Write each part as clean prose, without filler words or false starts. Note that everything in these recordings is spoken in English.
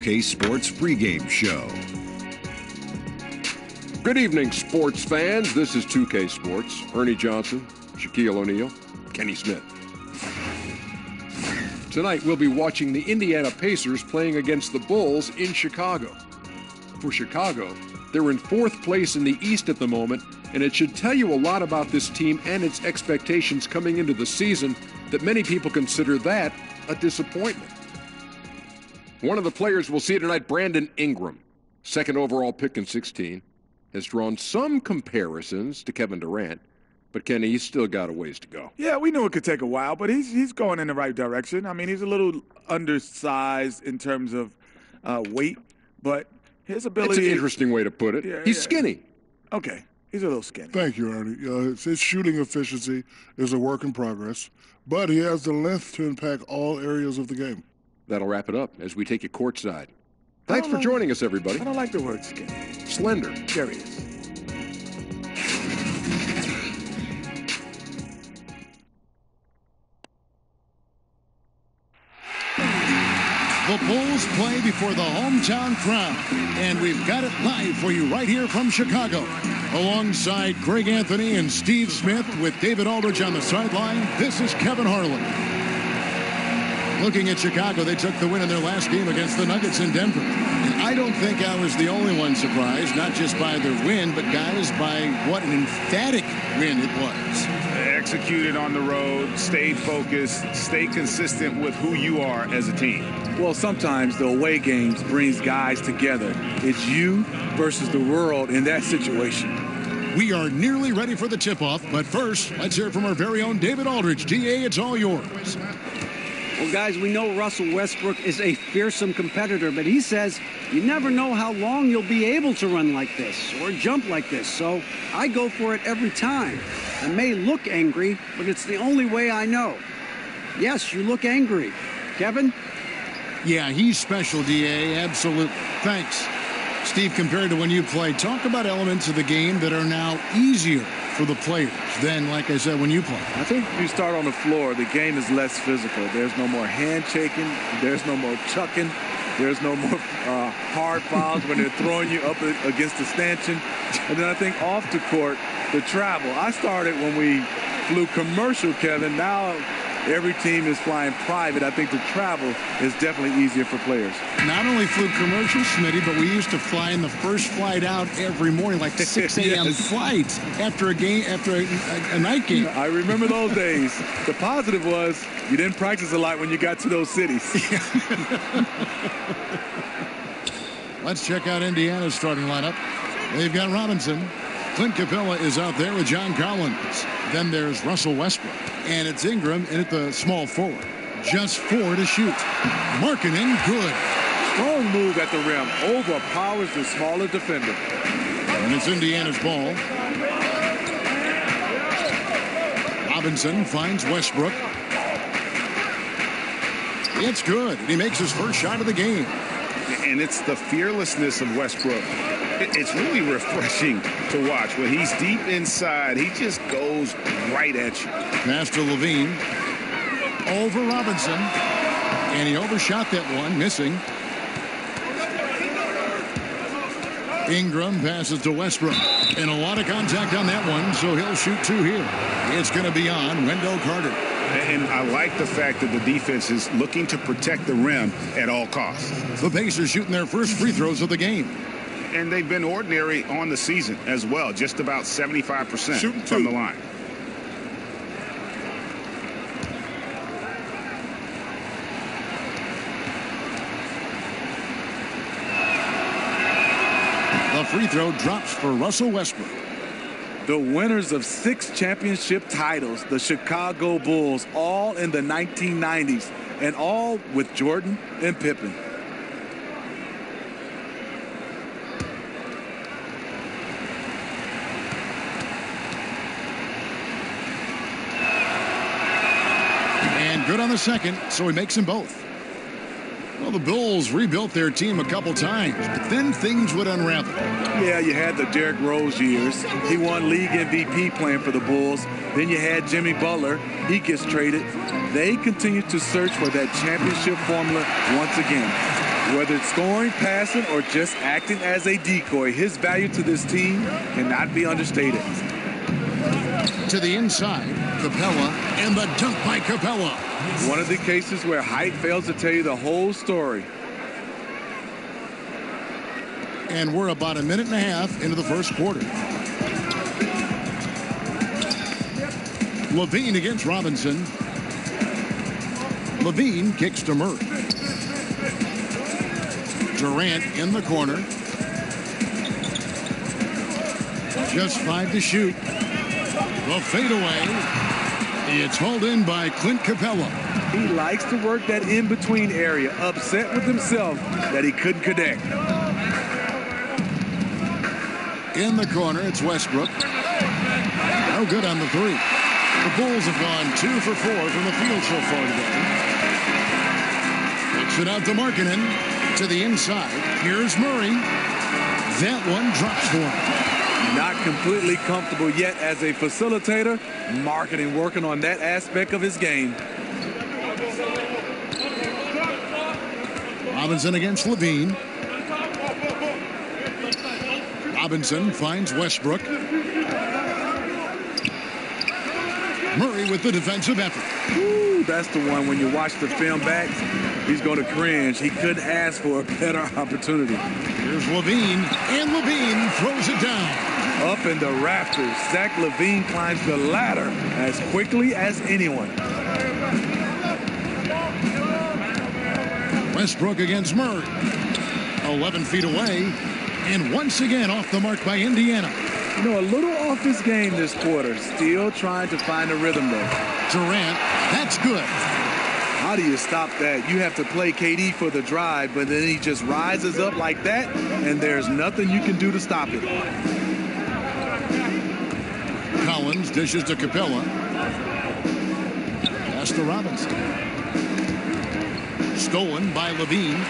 2K Sports pregame show. Good evening, sports fans. This is 2K Sports. Ernie Johnson, Shaquille O'Neal, Kenny Smith. Tonight, we'll be watching the Indiana Pacers playing against the Bulls in Chicago. For Chicago, they're in fourth place in the East at the moment, and it should tell you a lot about this team and its expectations coming into the season that many people consider that a disappointment. One of the players we'll see tonight, Brandon Ingram, second overall pick in 16, has drawn some comparisons to Kevin Durant, but Kenny, he's still got a ways to go. Yeah, we knew it could take a while, but he's going in the right direction. I mean, he's a little undersized in terms of weight, but his ability... That's an interesting way to put it. Yeah, he's skinny. Okay, he's a little skinny. Thank you, Ernie. His shooting efficiency is a work in progress, but he has the length to impact all areas of the game. That'll wrap it up as we take you courtside. Thanks for joining us, everybody. I don't like the word skinny. Slender. There he is. The Bulls play before the hometown crowd, and we've got it live for you right here from Chicago. Alongside Greg Anthony and Steve Smith with David Aldridge on the sideline, this is Kevin Harlan. Looking at Chicago, they took the win in their last game against the Nuggets in Denver. And I don't think I was the only one surprised, not just by their win, but guys, by what an emphatic win it was. They executed on the road, stayed focused, stayed consistent with who you are as a team. Well, sometimes the away games brings guys together. It's you versus the world in that situation. We are nearly ready for the tip-off, but first, let's hear from our very own David Aldridge. DA, it's all yours. Well, guys, we know Russell Westbrook is a fearsome competitor, but he says you never know how long you'll be able to run like this or jump like this, so I go for it every time. I may look angry, but it's the only way I know. Yes, you look angry. Kevin? Yeah, he's special, DA, absolutely. Thanks. Steve, compared to when you played, talk about elements of the game that are now easier for the players than, like I said, when you play. I think you start on the floor, the game is less physical. There's no more hand-shaking. There's no more chucking. There's no more hard fouls when they're throwing you up against the stanchion. And then I think off the court, the travel. I started when we flew commercial, Kevin. Now every team is flying private. I think the travel is definitely easier for players. Not only flew commercial, Smitty, but we used to fly in the first flight out every morning, like 6 a.m. Yes. flights after a game, after a night game. I remember those days. The positive was you didn't practice a lot when you got to those cities. Let's check out Indiana's starting lineup. They've got Robinson. Clint Capella is out there with John Collins. Then there's Russell Westbrook. And it's Ingram in at the small forward. Just 4 to shoot. Markkanen, good. Strong move at the rim. Overpowers the smaller defender. And it's Indiana's ball. Robinson finds Westbrook. It's good. And he makes his first shot of the game. And it's the fearlessness of Westbrook. It's really refreshing to watch. When he's deep inside, he just goes right at you. Pass to Levine. Over Robinson. And he overshot that one, missing. Ingram passes to Westbrook. And a lot of contact on that one, so he'll shoot 2 here. It's going to be on Wendell Carter. And I like the fact that the defense is looking to protect the rim at all costs. The Pacers shooting their first free throws of the game. And they've been ordinary on the season as well, just about 75% from the line. The free throw drops for Russell Westbrook. The winners of 6 championship titles, the Chicago Bulls, all in the 1990s, and all with Jordan and Pippen. And good on the second, so he makes them both. Well, the Bulls rebuilt their team a couple times, but then things would unravel. Yeah, you had the Derrick Rose years. He won league MVP playing for the Bulls. Then you had Jimmy Butler. He gets traded. They continue to search for that championship formula once again. Whether it's scoring, passing, or just acting as a decoy, his value to this team cannot be understated. To the inside, Capella, and the dunk by Capella. One of the cases where height fails to tell you the whole story. And we're about a minute and a half into the first quarter. Levine against Robinson. Levine kicks to Murray. Durant in the corner. Just 5 to shoot. The fadeaway. It's hauled in by Clint Capella. He likes to work that in-between area, upset with himself that he couldn't connect. In the corner, it's Westbrook. No good on the three. The Bulls have gone 2 for 4 from the field so far today. Kicks it out to Markkanen. To the inside. Here's Murray. That one drops for him. Not completely comfortable yet as a facilitator. Markkanen working on that aspect of his game. Robinson against Levine. Robinson finds Westbrook. Murray with the defensive effort. Ooh, that's the one when you watch the film back, he's going to cringe. He couldn't ask for a better opportunity. Here's Levine, and Levine throws it down. Up in the rafters, Zach LaVine climbs the ladder as quickly as anyone. Westbrook against Murray. 11 feet away, and once again off the mark by Indiana. You know, a little off his game this quarter. Still trying to find a rhythm, though. Durant, that's good. How do you stop that? You have to play KD for the drive, but then he just rises up like that, and there's nothing you can do to stop it. Collins dishes to Capella. Pass to Robinson. Stolen by Levine.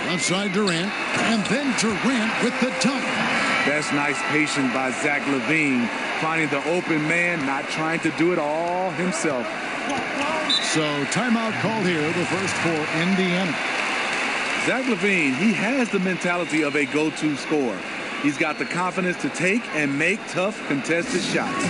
Left side Durant, and then Durant with the dunk. That's nice patience by Zach LaVine, finding the open man, not trying to do it all himself. So timeout called here, the first for Indiana. Zach LaVine, he has the mentality of a go-to scorer. He's got the confidence to take and make tough contested shots.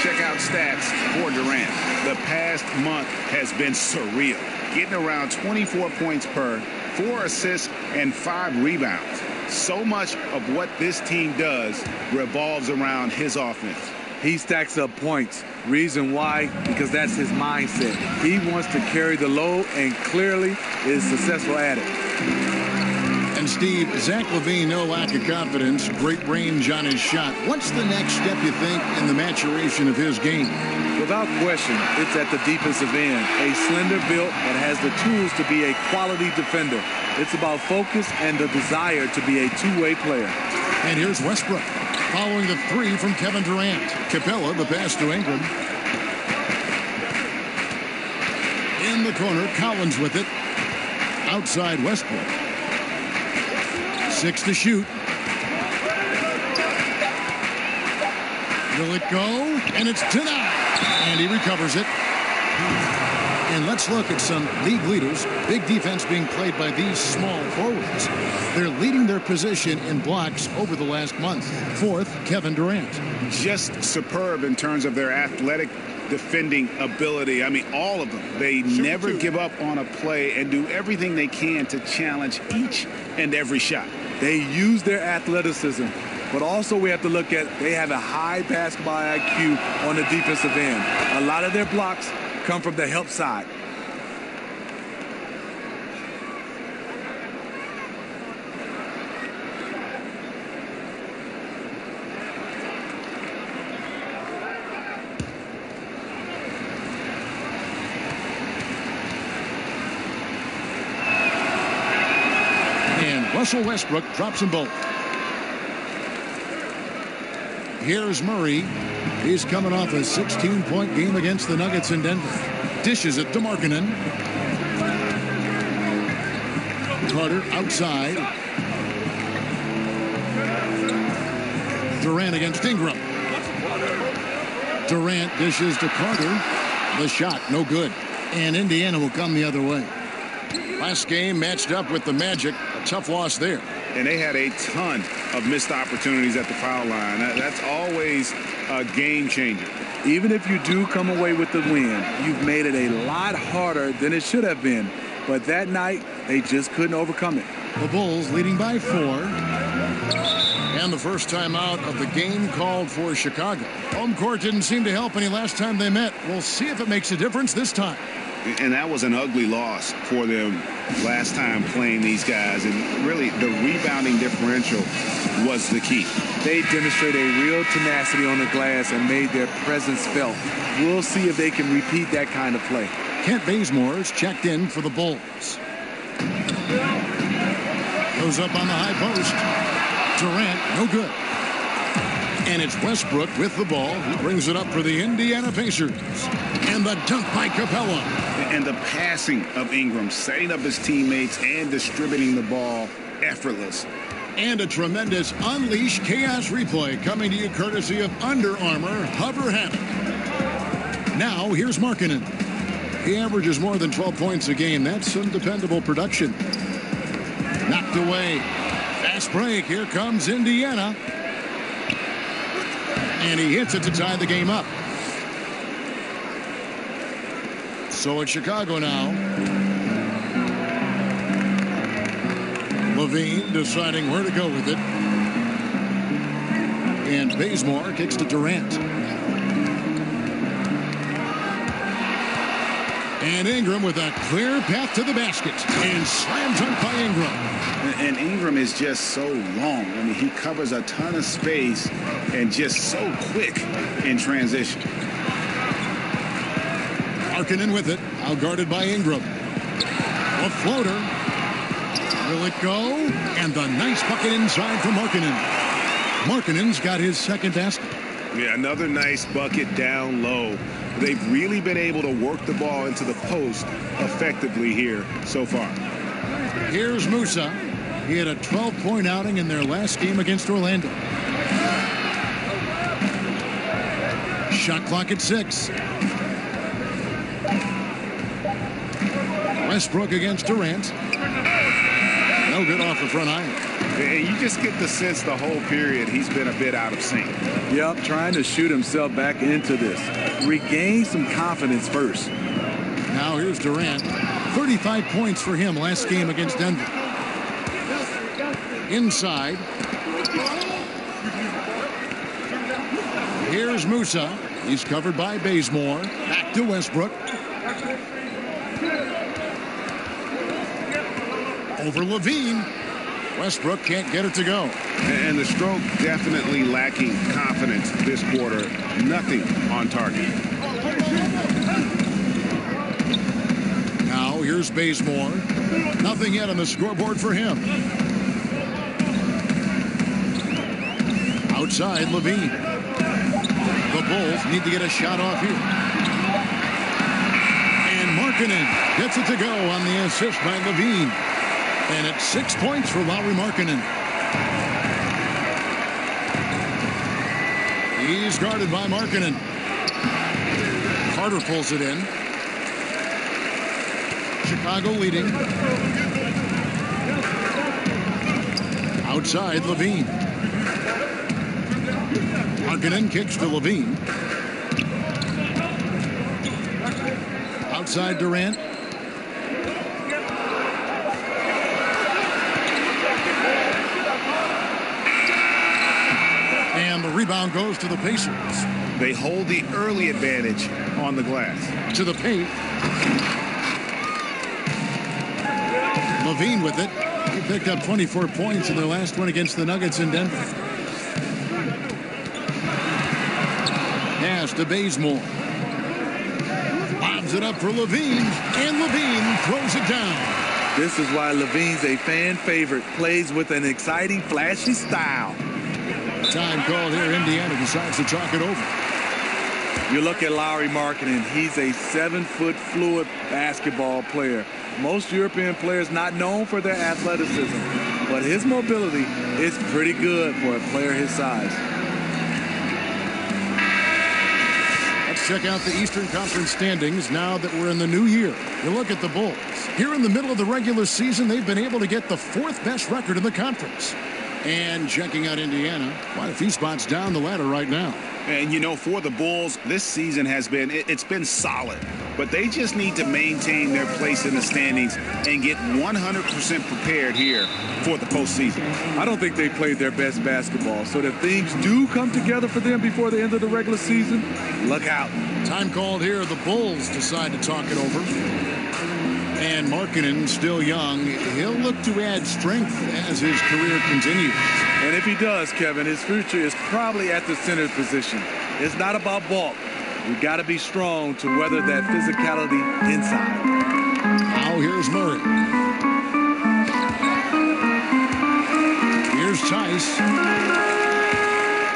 Check out stats for Durant. The past month has been surreal. Getting around 24 points per, 4 assists, and 5 rebounds. So much of what this team does revolves around his offense. He stacks up points. Reason why? Because that's his mindset. He wants to carry the load and clearly is successful at it. And Steve, Zach LaVine, no lack of confidence, great range on his shot. What's the next step, you think, in the maturation of his game? Without question, it's at the defensive end. A slender build that has the tools to be a quality defender. It's about focus and the desire to be a two-way player. And here's Westbrook, following the three from Kevin Durant. Capella, the pass to Ingram. In the corner, Collins with it. Outside Westbrook. 6 to shoot. Will it go? And it's denied. And he recovers it. And let's look at some league leaders. Big defense being played by these small forwards. They're leading their position in blocks over the last month. 4th, Kevin Durant. Just superb in terms of their athletic defending ability. I mean, all of them. They never give up on a play and do everything they can to challenge each and every shot. They use their athleticism, but also we have to look at they have a high basketball IQ on the defensive end. A lot of their blocks come from the help side. Russell Westbrook drops them both. Here's Murray. He's coming off a 16-point game against the Nuggets in Denver. Dishes it to Markkanen. Carter outside. Durant against Ingram. Durant dishes to Carter. The shot, no good. And Indiana will come the other way. Last game matched up with the Magic. A tough loss there. And they had a ton of missed opportunities at the foul line. That's always a game changer. Even if you do come away with the win, you've made it a lot harder than it should have been. But that night, they just couldn't overcome it. The Bulls leading by 4. And the first time out of the game called for Chicago. Home court didn't seem to help any last time they met. We'll see if it makes a difference this time. And that was an ugly loss for them last time playing these guys. And really, the rebounding differential was the key. They demonstrated a real tenacity on the glass and made their presence felt. We'll see if they can repeat that kind of play. Kent Bazemore's checked in for the Bulls. Goes up on the high post. Durant, no good. And it's Westbrook with the ball. He brings it up for the Indiana Pacers. And the dunk by Capella. And the passing of Ingram, setting up his teammates and distributing the ball, effortless. And a tremendous Unleash Chaos replay coming to you courtesy of Under Armour Hover Hammock. Now, here's Markkanen. He averages more than 12 points a game. That's some dependable production. Knocked away. Fast break. Here comes Indiana. And he hits it to tie the game up. So it's Chicago now. Levine deciding where to go with it. And Bazemore kicks to Durant. And Ingram with a clear path to the basket. And slam dunk by Ingram. And Ingram is just so long. I mean, he covers a ton of space and just so quick in transition. Markkanen with it. Out guarded by Ingram. A floater. Will it go? And the nice bucket inside from Markkanen. Markkanen's got his second basket. Yeah, another nice bucket down low. They've really been able to work the ball into the post effectively here so far. Here's Musa. He had a 12-point outing in their last game against Orlando. Shot clock at 6. Westbrook against Durant. No good off the front iron. And you just get the sense the whole period he's been a bit out of sync. Yep, trying to shoot himself back into this. Regain some confidence first. Now here's Durant. 35 points for him last game against Denver. Inside. Here's Musa. He's covered by Bazemore. Back to Westbrook. Over Levine. Westbrook can't get it to go. And the stroke definitely lacking confidence this quarter. Nothing on target. Now here's Bazemore. Nothing yet on the scoreboard for him. Outside Levine. The Bulls need to get a shot off here. And Markkanen gets it to go on the assist by Levine. And it's 6 points for Lauri Markkanen. He's guarded by Markkanen. Carter pulls it in. Chicago leading. Outside Levine. Markkanen kicks to Levine. Outside Durant. And the rebound goes to the Pacers. They hold the early advantage on the glass. To the paint. Levine with it. He picked up 24 points in their last one against the Nuggets in Denver. Pass to Bazemore. Lobs it up for Levine. And Levine throws it down. This is why Levine's a fan favorite. Plays with an exciting, flashy style. Time called here. Indiana decides to talk it over. You look at Lauri Markkanen. He's a 7-foot fluid basketball player. Most European players not known for their athleticism, but his mobility is pretty good for a player his size. check out the Eastern Conference standings now that we're in the new year. You look at the Bulls. Here in the middle of the regular season, they've been able to get the 4th best record in the conference. And checking out Indiana, quite a few spots down the ladder right now. And, you know, for the Bulls, this season has been, it's been solid. But they just need to maintain their place in the standings and get 100% prepared here for the postseason. I don't think they played their best basketball. So if things do come together for them before the end of the regular season, look out. Time called here. The Bulls decide to talk it over. And Markkanen, still young, he'll look to add strength as his career continues. And if he does, Kevin, his future is probably at the center position. It's not about bulk. You've got to be strong to weather that physicality inside. Now here's Murray. Here's Tice.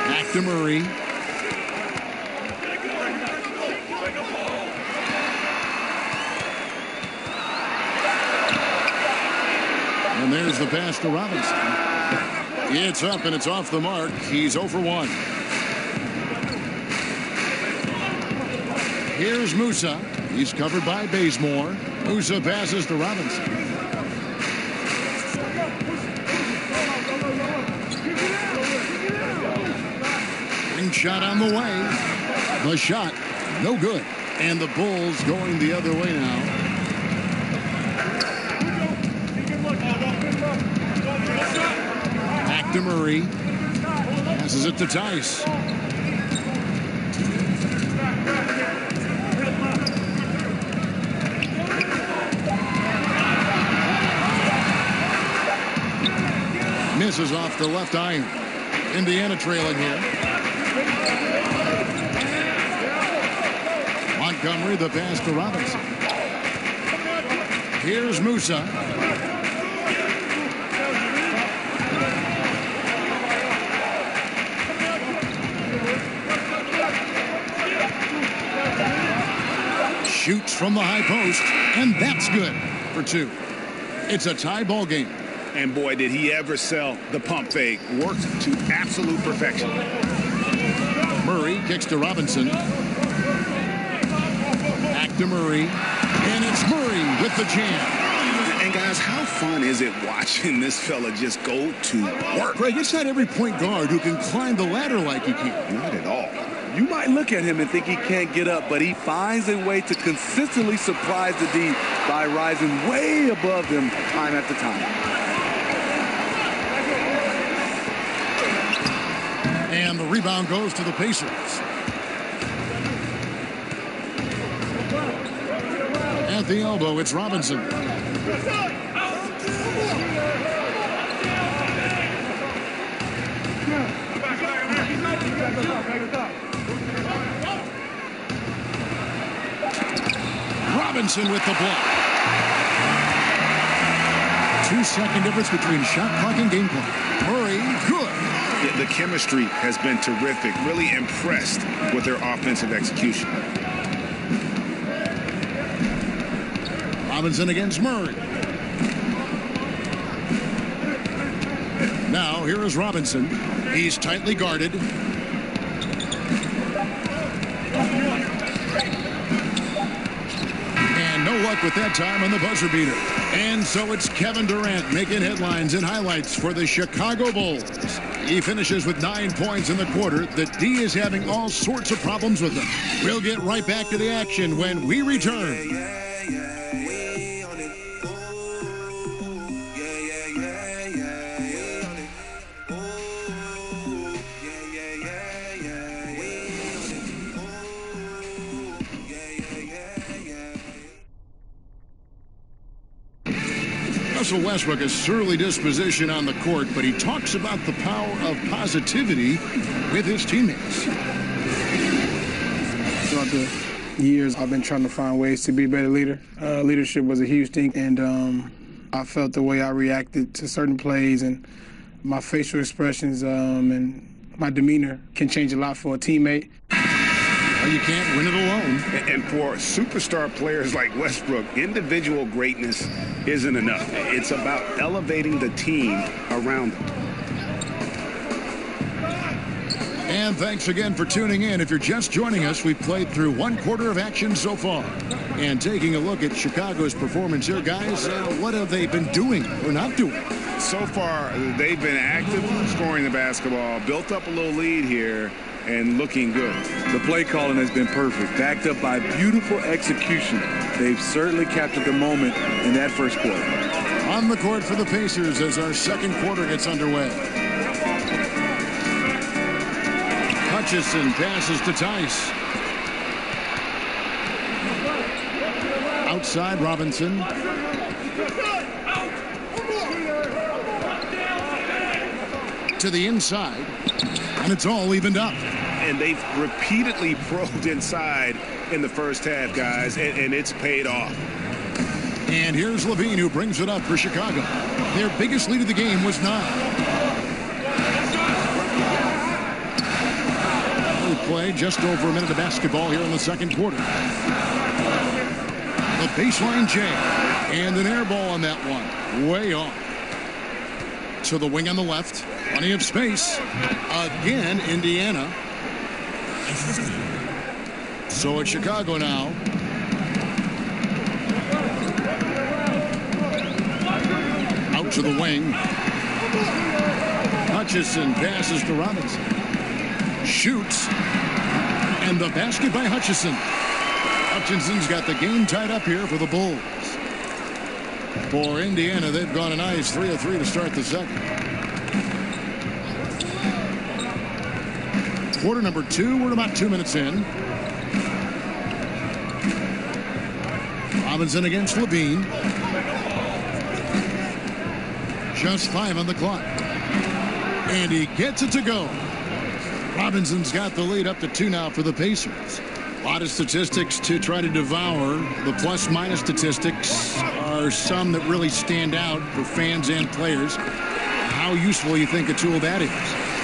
Back to Murray. And there's the pass to Robinson. It's up and it's off the mark. He's 0 for 1. Here's Musa. He's covered by Bazemore. Musa passes to Robinson. Ring shot on the way. The shot, no good. And the Bulls going the other way now. Back to Murray. Passes it to Tice. Misses off the left iron. Indiana trailing here. Montgomery, the pass to Robinson. Here's Musa. Shoots from the high post, and that's good for 2. It's a tie ball game. And boy, did he ever sell the pump fake. Worked to absolute perfection. Murray kicks to Robinson. Back to Murray. And it's Murray with the jam. And guys, how fun is it watching this fella just go to work? Greg, it's not every point guard who can climb the ladder like he can. Not at all. You might look at him and think he can't get up, but he finds a way to consistently surprise the D by rising way above them time after time. And the rebound goes to the Pacers. At the elbow, it's Robinson. Robinson with the block. 2-second difference between shot clock and game clock. Murray, good. The chemistry has been terrific. Really impressed with their offensive execution. Robinson against Murray. Now, here is Robinson. He's tightly guarded. And no luck with that time on the buzzer beater. And so it's Kevin Durant making headlines and highlights for the Chicago Bulls. He finishes with 9 points in the quarter. The D is having all sorts of problems with him. We'll get right back to the action when we return. Russell Westbrook, a surly disposition on the court, but he talks about the power of positivity with his teammates. Throughout the years, I've been trying to find ways to be a better leader. Leadership was a huge thing, and I felt the way I reacted to certain plays and my facial expressions and my demeanor can change a lot for a teammate. You can't win it alone. And for superstar players like Westbrook, individual greatness isn't enough. It's about elevating the team around them. And thanks again for tuning in. If you're just joining us, we've played through 1 quarter of action so far. And taking a look at Chicago's performance here, guys, what have they been doing or not doing? So far, they've been active, scoring the basketball, built up a little lead here, and looking good. The play calling has been perfect, backed up by beautiful execution. They've certainly captured the moment in that first quarter. On the court for the Pacers as our second quarter gets underway. Hutchison passes to Tice. Outside Robinson. To the inside. And it's all evened up. And they've repeatedly probed inside in the first half, guys, and it's paid off. And here's Levine, who brings it up for Chicago. Their biggest lead of the game was 9. Play just over a minute of basketball here in the second quarter. The baseline J, and an air ball on that one, way off. To the wing on the left, plenty of space. Again, Indiana. So it's Chicago now. Out to the wing. Hutchison passes to Robinson. Shoots, and the basket by Hutchison. Hutchison's got the game tied up here for the Bulls. For Indiana, they've gone a nice 3 of 3 to start the second. Quarter number 2, we're about 2 minutes in. Robinson against Levine. Just 5 on the clock. And he gets it to go. Robinson's got the lead up to 2 now for the Pacers. A lot of statistics to try to devour. The plus-minus statistics are some that really stand out for fans and players. How useful you think a tool that is?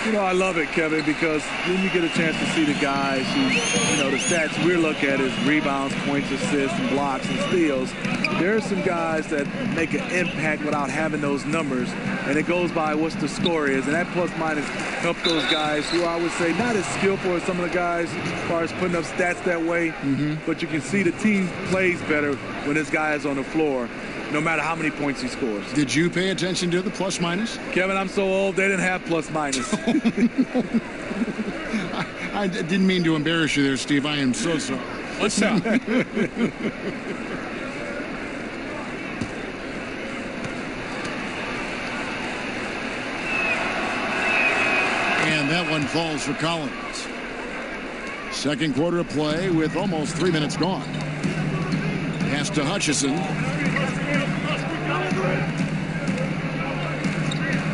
You know, I love it, Kevin, because then you get a chance to see the guys who, you know, the stats we look at is rebounds, points, assists, and blocks and steals. There are some guys that make an impact without having those numbers, and it goes by what the score is. And that plus-minus helps those guys who I would say not as skillful as some of the guys as far as putting up stats that way, but you can see the team plays better when this guy is on the floor, no matter how many points he scores. Did you pay attention to the plus-minus? Kevin, I'm so old, they didn't have plus-minus. I didn't mean to embarrass you there, Steve. I am so sorry. What's up? And that one falls for Collins. Second quarter of play with almost 3 minutes gone. Pass to Hutchison.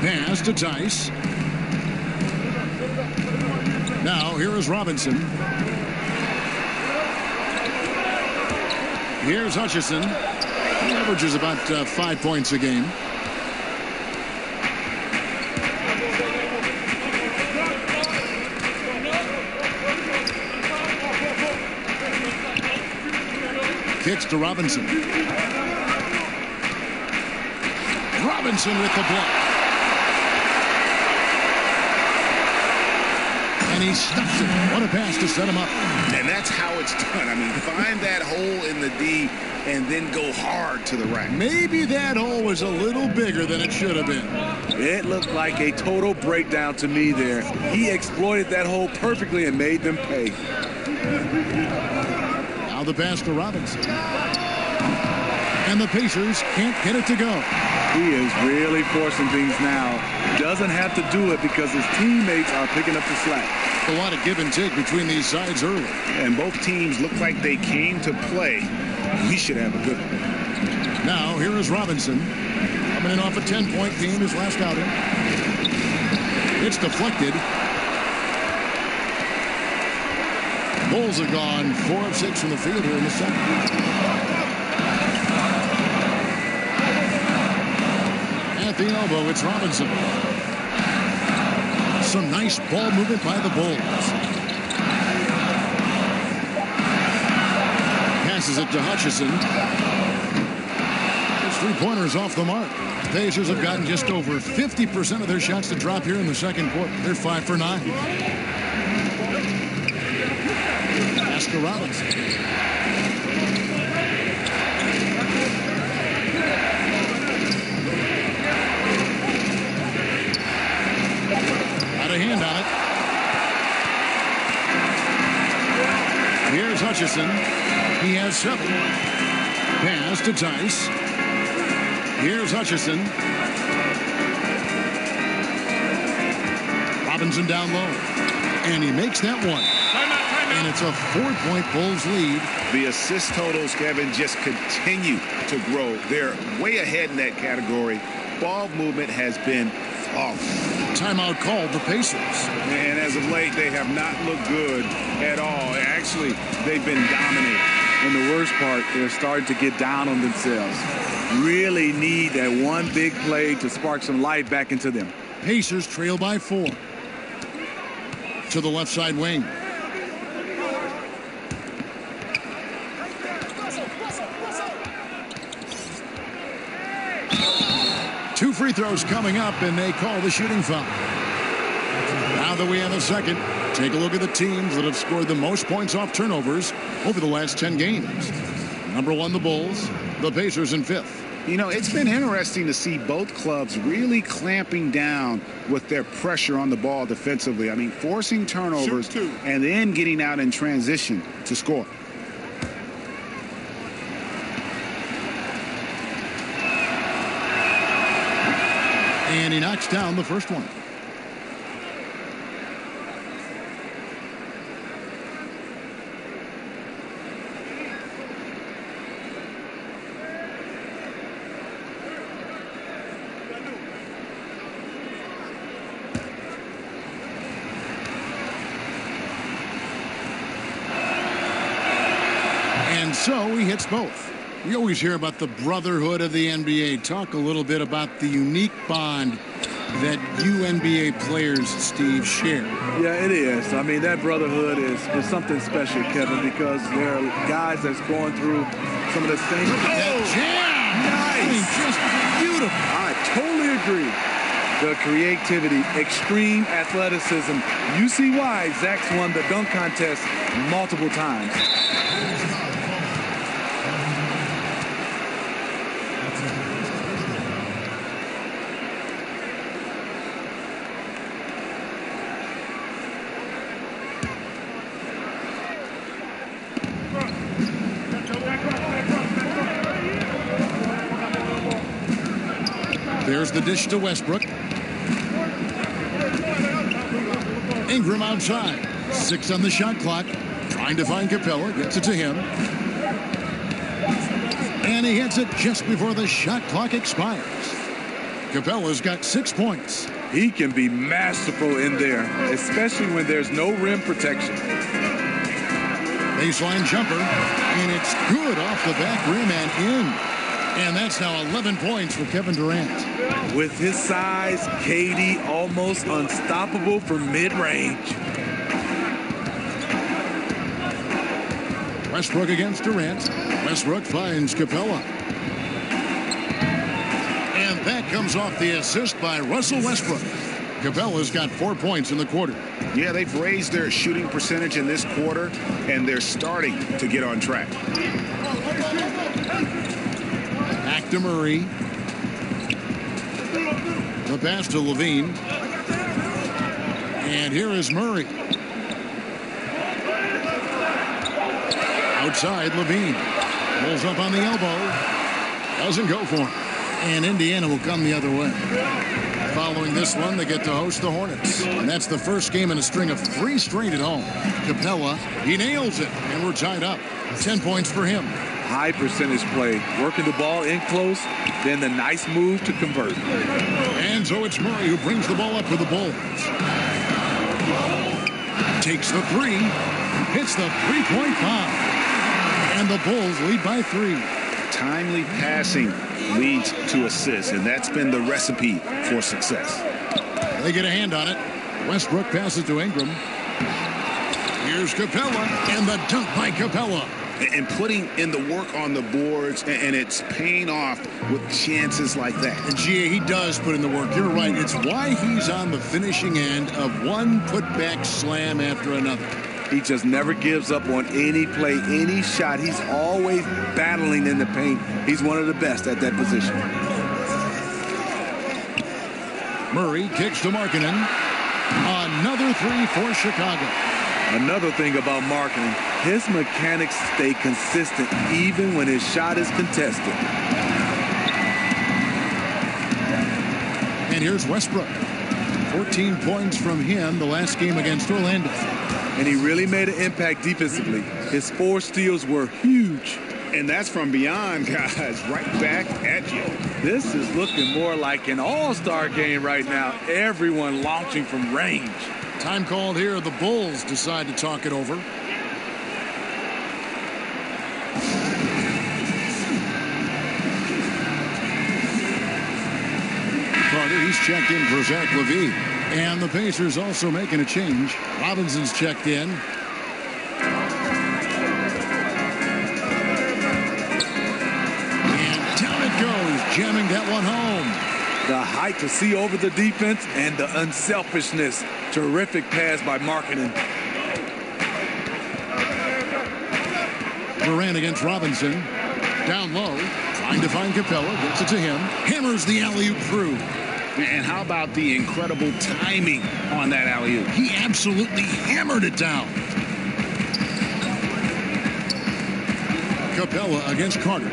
Pass to Tice. Now here is Robinson. Here's Hutchison. He averages about 5 points a game. Kicks to Robinson. Robinson with the block. And he stuffs it. What a pass to set him up. And that's how it's done. I mean, find that hole in the D and then go hard to the rack. Maybe that hole was a little bigger than it should have been. It looked like a total breakdown to me there. He exploited that hole perfectly and made them pay. Now the pass to Robinson. And the Pacers can't get it to go. He is really forcing things now. Doesn't have to do it because his teammates are picking up the slack. A lot of give and take between these sides early. And both teams look like they came to play. We should have a good one. Now here is Robinson. Coming in off a 10-point game his last outing. It's deflected. Bulls have gone 4 of 6 from the field here in the second. At the elbow, it's Robinson. Some nice ball movement by the Bulls. Passes it to Hutchison. His three-pointers off the mark. Pacers have gotten just over 50% of their shots to drop here in the second quarter. They're 5 for 9. to Robinson. Got a hand on it. Here's Hutchison. He has 7. Pass to Tice. Here's Hutchison. Robinson down low. And he makes that one. And it's a 4-point Bulls lead. The assist totals, Kevin, just continue to grow. They're way ahead in that category. Ball movement has been flawless. Timeout called the Pacers. And as of late, they have not looked good at all. Actually, they've been dominating. And the worst part, they're starting to get down on themselves. Really need that one big play to spark some life back into them. Pacers trail by 4. To the left side wing. Two free throws coming up, and they call the shooting foul. Now that we have a second, take a look at the teams that have scored the most points off turnovers over the last 10 games. Number 1, the Bulls. The Pacers in 5th. You know, it's been interesting to see both clubs really clamping down with their pressure on the ball defensively. I mean, forcing turnovers and then getting out in transition to score. And he knocks down the first one. And so he hits both. We always hear about the brotherhood of the NBA. Talk a little bit about the unique bond that you NBA players, Steve, share. Yeah, it is. I mean, that brotherhood is something special, Kevin, because there are guys that's going through some of the same. Jam! Nice! I mean, just beautiful. I totally agree. The creativity, extreme athleticism. You see why Zach's won the dunk contest multiple times. There's the dish to Westbrook. Ingram outside. 6 on the shot clock. Trying to find Capella. Gets it to him. And he hits it just before the shot clock expires. Capella's got 6 points. He can be masterful in there, especially when there's no rim protection. Baseline jumper. And it's good off the back rim and in. And that's now 11 points for Kevin Durant. With his size, KD almost unstoppable from mid-range. Westbrook against Durant. Westbrook finds Capella. And that comes off the assist by Russell Westbrook. Capella's got 4 points in the quarter. Yeah, they've raised their shooting percentage in this quarter, and they're starting to get on track. Back to Murray. The pass to Levine. And here is Murray. Outside, Levine. Pulls up on the elbow. Doesn't go for him. And Indiana will come the other way. Following this one, they get to host the Hornets. And that's the first game in a string of 3 straight at home. Capella, he nails it. And we're tied up. 10 points for him. High percentage play. Working the ball in close, then the nice move to convert. And so it's Murray who brings the ball up for the Bulls. Takes the 3. Hits the 3-point bomb. And the Bulls lead by 3. Timely passing leads to assists, and that's been the recipe for success. They get a hand on it. Westbrook passes to Ingram. Here's Capella, and the dunk by Capella. And putting in the work on the boards, and it's paying off with chances like that. And G.A., he does put in the work. You're right. It's why he's on the finishing end of one putback slam after another. He just never gives up on any play, any shot. He's always battling in the paint. He's one of the best at that position. Murray kicks to Markkanen. Another three for Chicago. Another thing about Markkanen, his mechanics stay consistent even when his shot is contested. And here's Westbrook. 14 points from him the last game against Orlando. And he really made an impact defensively. His 4 steals were huge. And that's from beyond, guys, right back at you. This is looking more like an all-star game right now. Everyone launching from range. Time called here. The Bulls decide to talk it over. Carter, he's checked in for Zach LaVine. And the Pacers also making a change. Robinson's checked in. And down it goes, jamming that one home. The height to see over the defense and the unselfishness. Terrific pass by Markkanen. Durant against Robinson. Down low. Trying to find Capella. Gets it to him. Hammers the alley-oop through. And how about the incredible timing on that alley-oop? He absolutely hammered it down. Capella against Carter.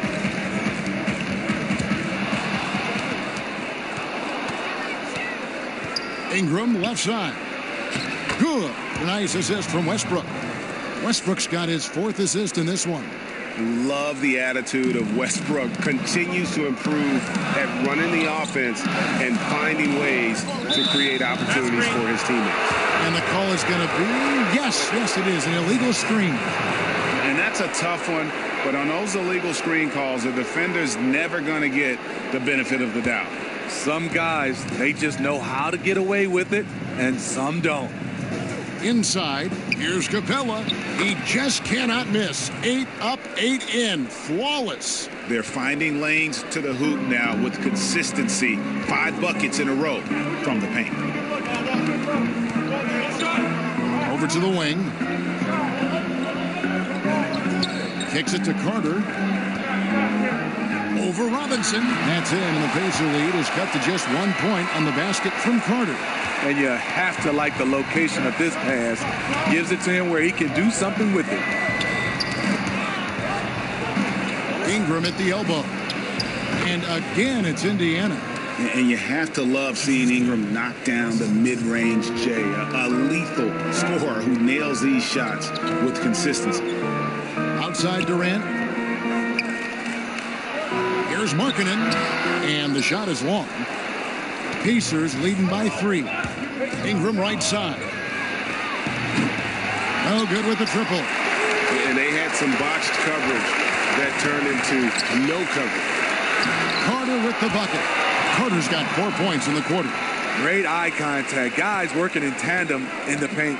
Ingram left side. Good. Nice assist from Westbrook. Westbrook's got his 4th assist in this one. Love the attitude of Westbrook. Continues to improve at running the offense and finding ways to create opportunities for his teammates. And the call is going to be, yes, it is, an illegal screen. And that's a tough one, but on those illegal screen calls, the defender's never going to get the benefit of the doubt. Some guys, they just know how to get away with it, and some don't. Inside, here's Capella. He just cannot miss. 8 up, 8 in. Flawless. They're finding lanes to the hoop now with consistency. 5 buckets in a row from the paint. Over to the wing. Kicks it to Carter. Over Robinson. That's in, and the Pacer lead is cut to just 1 point on the basket from Carter. And you have to like the location of this pass. Gives it to him where he can do something with it. Ingram at the elbow. And again, it's Indiana. And you have to love seeing Ingram knock down the mid-range J. A lethal scorer who nails these shots with consistency. Outside Durant. Here's Markkanen. And the shot is long. Pacers leading by 3. Ingram right side. No good with the triple. And they had some botched coverage that turned into no coverage. Carter with the bucket. Carter's got 4 points in the quarter. Great eye contact. Guys working in tandem in the paint.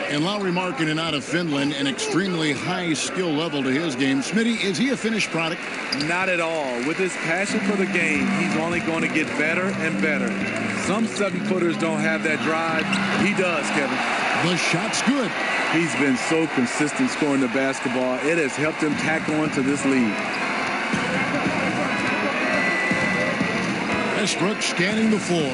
And Lauri Markkanen out of Finland, an extremely high skill level to his game. Smitty, is he a finished product? Not at all. With his passion for the game, he's only going to get better and better. Some 7-footers don't have that drive. He does, Kevin. The shot's good. He's been so consistent scoring the basketball. It has helped him tack on to this lead. Westbrook scanning the floor.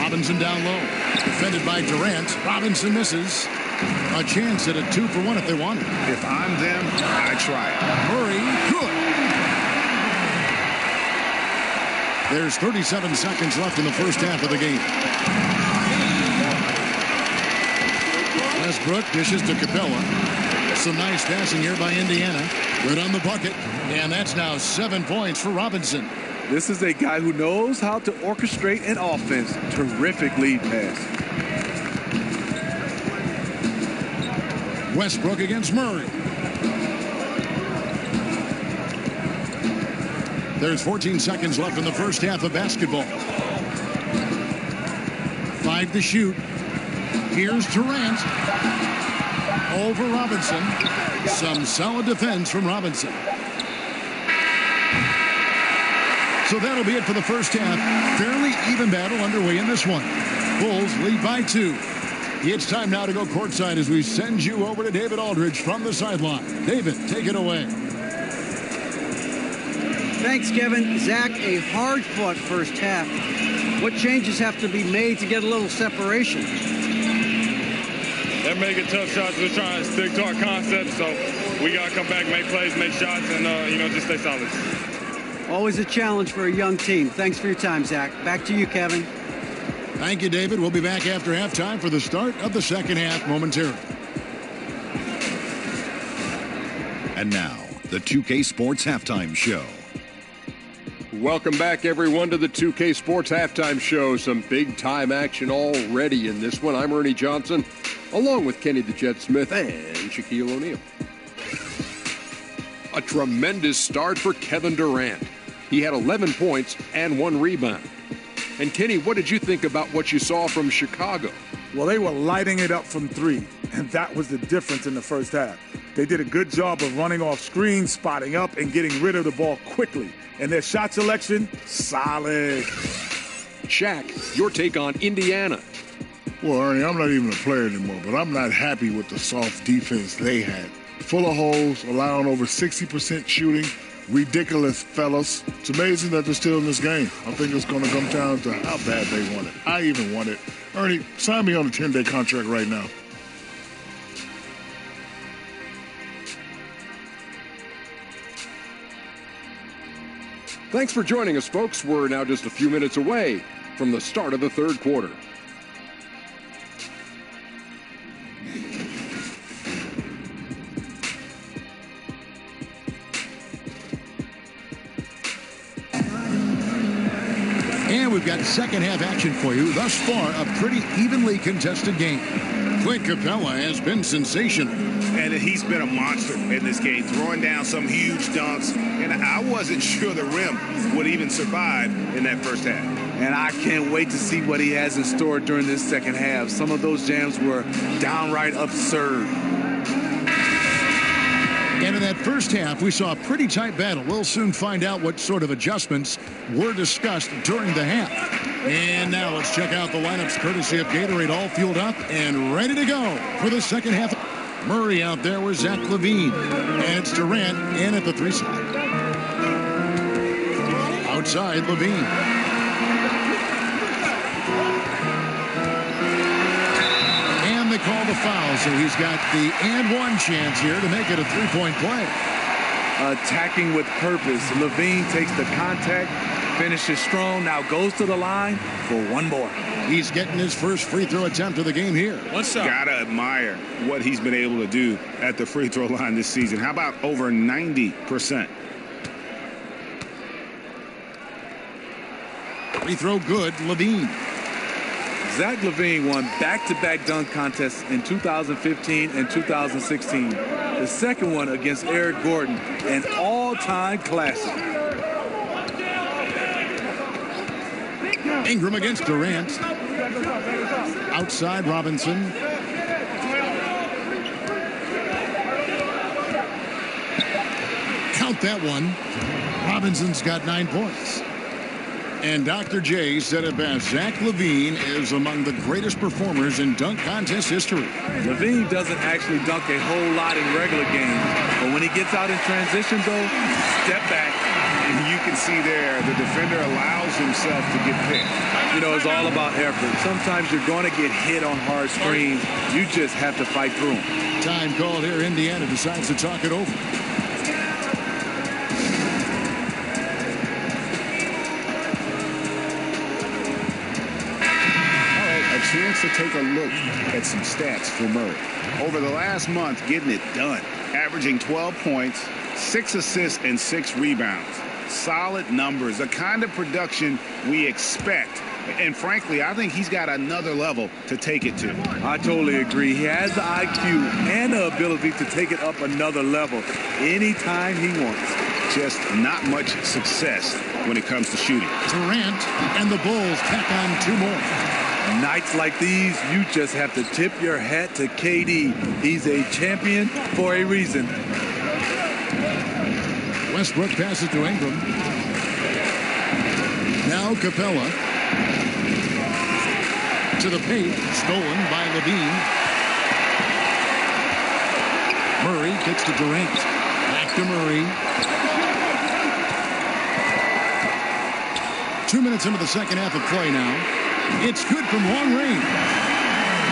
Robinson down low. Defended by Durant. Robinson misses. A chance at a 2-for-1 if they want it. If I'm them, I try it. Murray, good. There's 37 seconds left in the first half of the game. Westbrook dishes to Capella. Some nice passing here by Indiana. Good on the bucket. And that's now 7 points for Robinson. This is a guy who knows how to orchestrate an offense. Terrific lead pass. Westbrook against Murray. There's 14 seconds left in the first half of basketball. 5 to shoot. Here's Durant. Over Robinson. Some solid defense from Robinson. So that'll be it for the first half. Fairly even battle underway in this one. Bulls lead by 2. It's time now to go courtside as we send you over to David Aldridge from the sideline. David, take it away. Thanks, Kevin. Zach, a hard-fought first half. What changes have to be made to get a little separation? They're making tough shots. We're trying to stick to our concept, so we got to come back, make plays, make shots, and, just stay solid. Always a challenge for a young team. Thanks for your time, Zach. Back to you, Kevin. Thank you, David. We'll be back after halftime for the start of the second half momentarily. And now, the 2K Sports Halftime Show. Welcome back, everyone, to the 2K Sports Halftime Show. Some big-time action already in this one. I'm Ernie Johnson, along with Kenny the Jet Smith and Shaquille O'Neal. A tremendous start for Kevin Durant. He had 11 points and 1 rebound. And Kenny, what did you think about what you saw from Chicago? Well, they were lighting it up from 3, and that was the difference in the first half. They did a good job of running off screens, spotting up, and getting rid of the ball quickly. And their shot selection, solid. Shaq, your take on Indiana. Well, Ernie, I'm not even a player anymore, but I'm not happy with the soft defense they had. Full of holes, allowing over 60% shooting. Ridiculous, fellas. It's amazing that they're still in this game. I think it's going to come down to how bad they want it. I even want it. Ernie, sign me on a 10-day contract right now. Thanks for joining us, folks. We're now just a few minutes away from the start of the third quarter. And we've got second half action for you. Thus far, a pretty evenly contested game. Clint Capella has been sensational. And he's been a monster in this game, throwing down some huge dunks. And I wasn't sure the rim would even survive in that first half. And I can't wait to see what he has in store during this second half. Some of those jams were downright absurd. And in that first half, we saw a pretty tight battle. We'll soon find out what sort of adjustments were discussed during the half. And now let's check out the lineups courtesy of Gatorade, all fueled up and ready to go for the second half. Murray out there with Zach LaVine. And it's Durant in at the 3 side. Outside, LaVine. They call the foul, so he's got the and one chance here to make it a 3-point play. Attacking with purpose. LaVine takes the contact, finishes strong, now goes to the line for one more. He's getting his first free throw attempt of the game here. What's up? Gotta admire what he's been able to do at the free throw line this season. How about over 90%? Free throw good, LaVine. Zach LaVine won back-to-back dunk contests in 2015 and 2016. The second one against Eric Gordon, an all-time classic. Ingram against Durant. Outside, Robinson. Count that one. Robinson's got 9 points. And Dr. J said it best. Zach LaVine is among the greatest performers in dunk contest history. LaVine doesn't actually dunk a whole lot in regular games. But when he gets out in transition, though, step back. And you can see there the defender allows himself to get picked. You know, it's all about effort. Sometimes you're going to get hit on hard screens. You just have to fight through them. Time called here. Indiana decides to talk it over. Chance to take a look at some stats for Murray. Over the last month, getting it done. Averaging 12 points, 6 assists, and 6 rebounds. Solid numbers, the kind of production we expect. And frankly, I think he's got another level to take it to. I totally agree. He has the IQ and the ability to take it up another level anytime he wants. Just not much success when it comes to shooting. Durant and the Bulls tack on 2 more. Nights like these, you just have to tip your hat to KD. He's a champion for a reason. Westbrook passes to Ingram. Now Capella. To the paint, stolen by Levine. Murray kicks to Durant. Back to Murray. 2 minutes into the second half of play now. It's good from long range.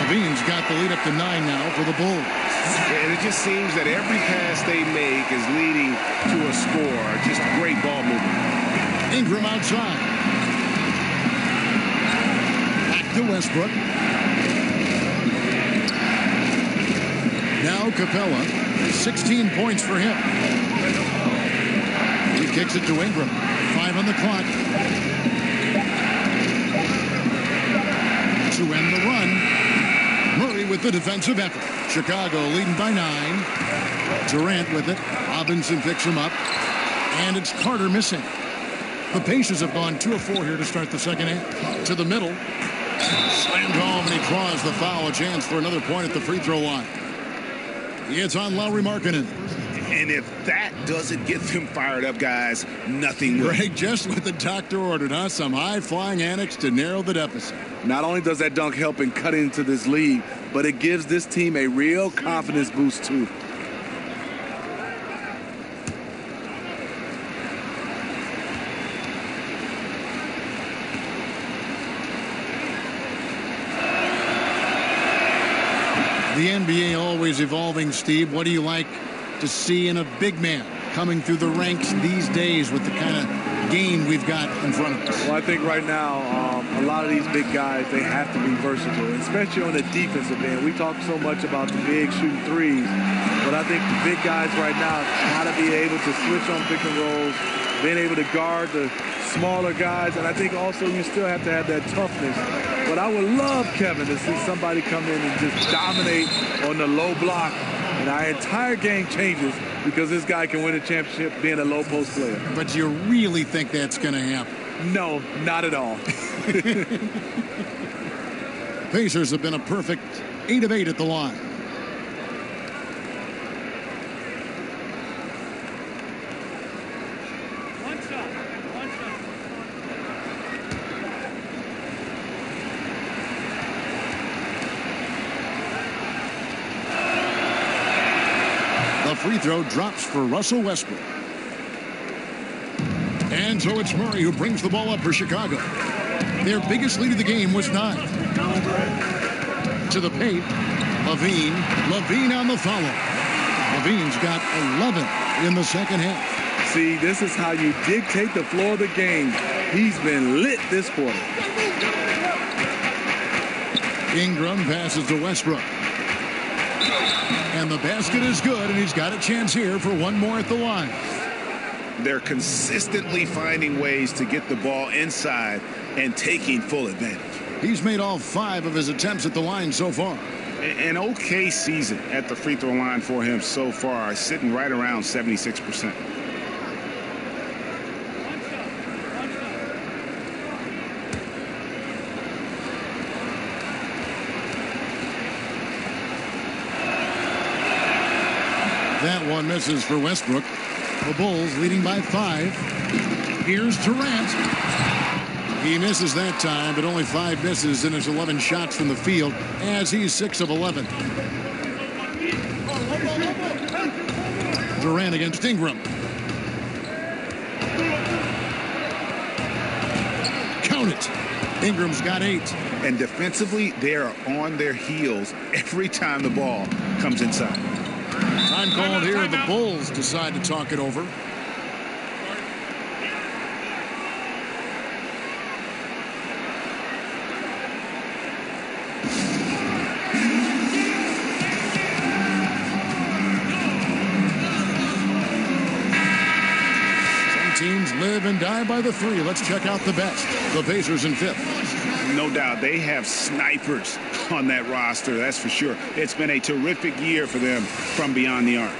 Levine's got the lead up to 9 now for the Bulls. And it just seems that every pass they make is leading to a score. Just great ball movement. Ingram outside. Back to Westbrook. Now Capella. 16 points for him. He kicks it to Ingram. 5 on the clock. To end the run. Murray with the defensive effort. Chicago leading by 9. Durant with it. Robinson picks him up. And it's Carter missing. The Pacers have gone 2 of 4 here to start the second half. To the middle. Slammed home, and he draws the foul. A chance for another point at the free throw line. It's on Lauri Markkanen. And if that doesn't get them fired up, guys, nothing will. Greg, just what the doctor ordered, huh? Some high-flying annex to narrow the deficit. Not only does that dunk help in cutting into this lead, but it gives this team a real confidence boost, too. The NBA always evolving, Steve. What do you like to see in a big man coming through the ranks these days with the kind of game we've got in front of us? Well, I think right now, a lot of these big guys, they have to be versatile, especially on the defensive end. We talk so much about the big shooting threes, but I think the big guys right now got to be able to switch on pick and rolls, being able to guard the smaller guys, and I think also you still have to have that toughness. But I would love, Kevin, to see somebody come in and just dominate on the low block, and our entire game changes because this guy can win a championship being a low post player. But you really think that's going to happen? No, not at all. Pacers have been a perfect 8 of 8 at the line. Free throw drops for Russell Westbrook. And so it's Murray who brings the ball up for Chicago. Their biggest lead of the game was 9. To the paint. Levine on the follow. Levine's got 11 in the second half. See, this is how you dictate the flow of the game. He's been lit this quarter. Ingram passes to Westbrook. And the basket is good, and he's got a chance here for one more at the line. They're consistently finding ways to get the ball inside and taking full advantage. He's made all 5 of his attempts at the line so far. An okay season at the free throw line for him so far, sitting right around 76%. That one misses for Westbrook. The Bulls leading by 5. Here's Durant. He misses that time, but only 5 misses in his 11 shots from the field as he's 6 of 11. Durant against Ingram. Count it. Ingram's got 8. And defensively, they are on their heels every time the ball comes inside. Time called here. The Bulls decide to talk it over. Some teams live and die by the 3. Let's check out the best. The Pacers in 5th. No doubt they have snipers on that roster, that's for sure. It's been a terrific year for them from beyond the arc.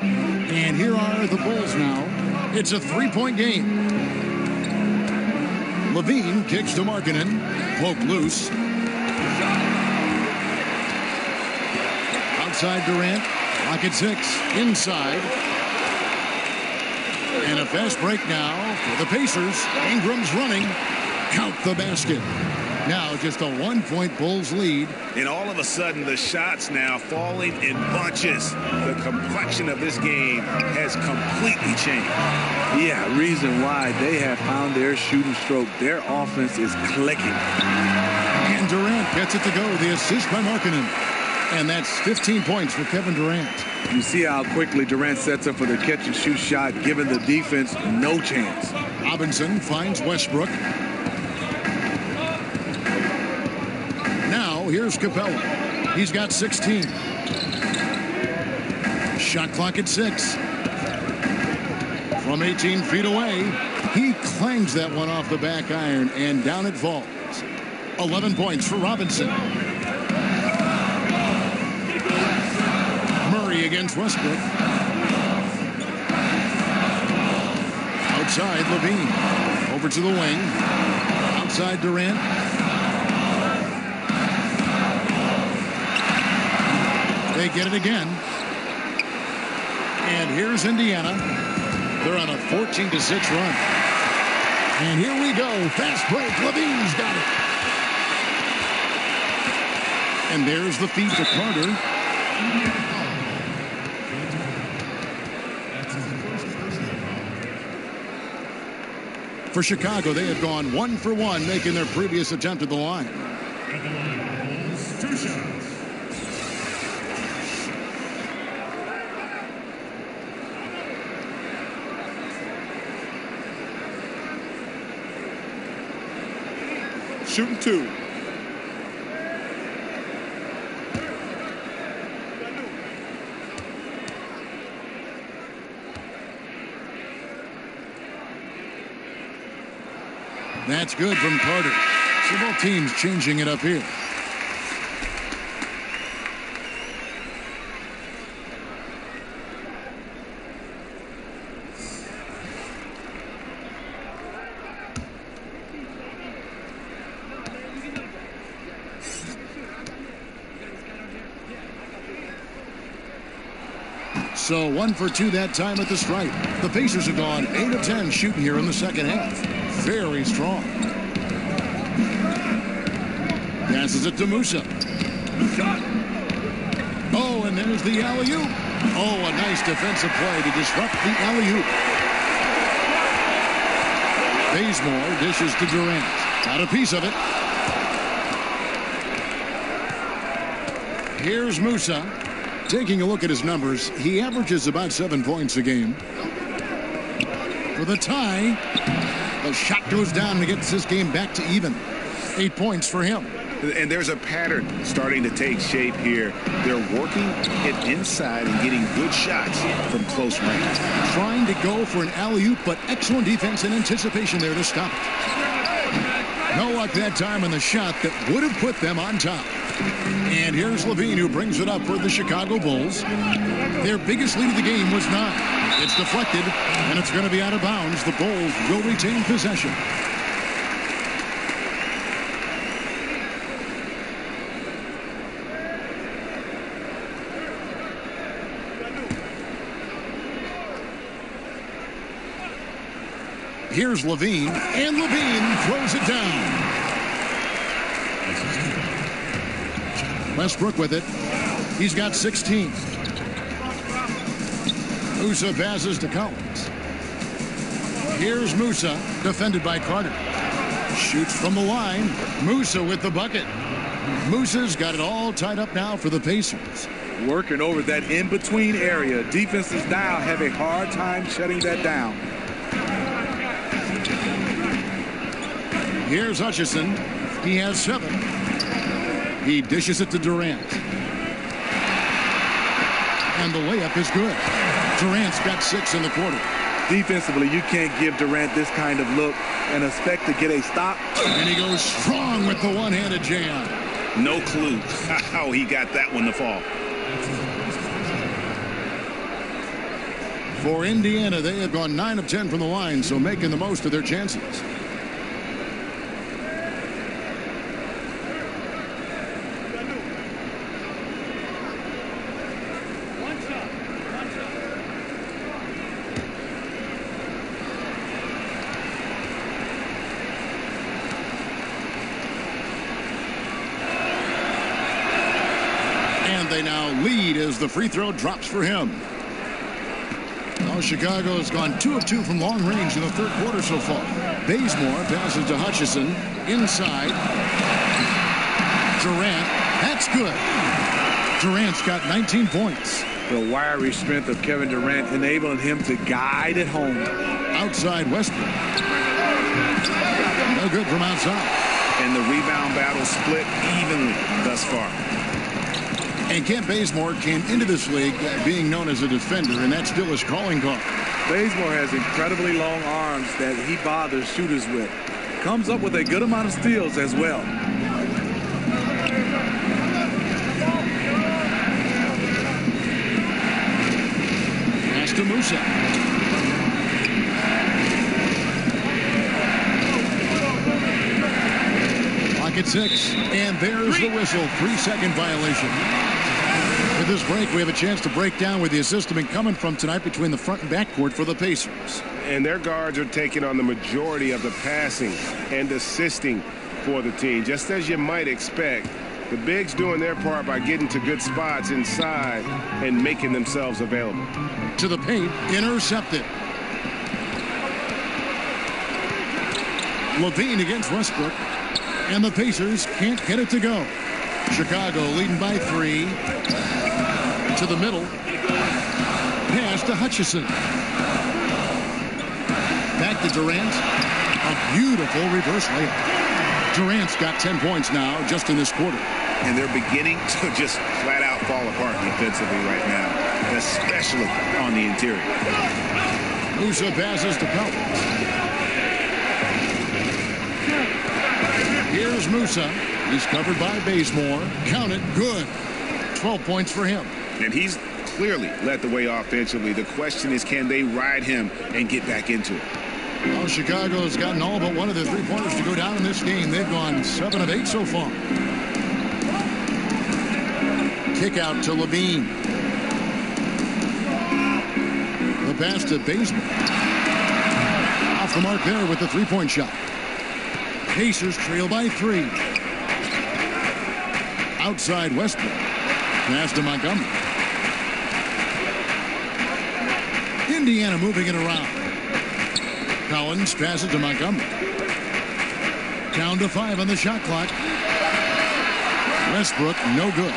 And here are the Bulls now. It's a 3-point game. Levine kicks to Markkanen. Poke loose. Outside Durant. Pocket 6. Inside. And a fast break now for the Pacers. Ingram's running. Count the basket. Now just a 1-point Bulls lead. And all of a sudden, the shots now falling in bunches. The complexion of this game has completely changed. Yeah, reason why they have found their shooting stroke. Their offense is clicking. And Durant gets it to go. The assist by Markkanen. And that's 15 points for Kevin Durant. You see how quickly Durant sets up for the catch-and-shoot shot, giving the defense no chance. Robinson finds Westbrook. Now, here's Capella. He's got 16. Shot clock at 6. From 18 feet away, he clangs that one off the back iron, and down it falls. 11 points for Robinson. Murray against Westbrook. Outside, Levine. Over to the wing. Outside, Durant. They get it again. And here's Indiana. They're on a 14-6 run. And here we go. Fast break. Levine's got it. And there's the feed to Carter. For Chicago, they have gone 1 for 1, making their previous attempt at the line. Shooting 2. That's good from Carter. So both teams changing it up here. So 1 for 2 that time at the stripe. The Pacers have gone 8 of 10 shooting here in the second half. Very strong. Passes it to Musa. Oh, and there's the alley-oop. Oh, a nice defensive play to disrupt the alley-oop. Bazemore dishes to Durant. Got a piece of it. Here's Musa. Taking a look at his numbers, he averages about 7 points a game. For the tie, the shot goes down and gets this game back to even. 8 points for him. And there's a pattern starting to take shape here. They're working it inside and getting good shots from close range. Trying to go for an alley-oop, but excellent defense and anticipation there to stop it. No luck that time on the shot that would have put them on top. And here's Levine, who brings it up for the Chicago Bulls. Their biggest lead of the game was 9. It's deflected, and it's going to be out of bounds. The Bulls will retain possession. Here's Levine, and Levine throws it down. Westbrook with it. He's got 16. Musa passes to Collins. Here's Musa, defended by Carter. Shoots from the line. Musa with the bucket. Musa's got it all tied up now for the Pacers. Working over that in-between area. Defenses now have a hard time shutting that down. Here's Hutchison. He has 7. He dishes it to Durant. And the layup is good. Durant's got 6 in the quarter. Defensively, you can't give Durant this kind of look and expect to get a stop. And he goes strong with the one-handed jam. No clue how he got that one to fall. For Indiana, they have gone 9 of 10 from the line, so making the most of their chances. they now lead as the free throw drops for him. Well, Chicago has gone 2 of 2 from long range in the third quarter so far. Bazemore passes to Hutchison. Inside. Durant. That's good. Durant's got 19 points. The wiry strength of Kevin Durant enabling him to guide at home. Outside Westbrook. No good from outside. And the rebound battle split evenly thus far. And Kent Bazemore came into this league being known as a defender, and that's still his calling card. Bazemore has incredibly long arms that he bothers shooters with. Comes up with a good amount of steals as well. Pass to Musa. Clock at 6, and there's the whistle. 3-second violation. With this break, we have a chance to break down where the assist has been coming from tonight between the front and back court for the Pacers. And their guards are taking on the majority of the passing and assisting for the team. Just as you might expect, the bigs doing their part by getting to good spots inside and making themselves available. To the paint, intercepted. Levine against Westbrook, and the Pacers can't get it to go. Chicago leading by 3. To the middle. Pass to Hutchison. Back to Durant. A beautiful reverse layup. Durant's got 10 points now just in this quarter. And they're beginning to just flat out fall apart defensively right now, especially on the interior. Musa passes to Pelton. Here's Musa. He's covered by Bazemore. Count it. Good. 12 points for him. And he's clearly led the way offensively. The question is, can they ride him and get back into it? Well, Chicago's gotten all but one of the three-pointers to go down in this game. They've gone 7 of 8 so far. Kick out to Levine. The pass to Bazemore. Off the mark there with the three-point shot. Pacers trail by 3. Outside Westbrook. Pass to Montgomery. Indiana moving it around. Collins passes to Montgomery. Down to 5 on the shot clock. Westbrook, no good.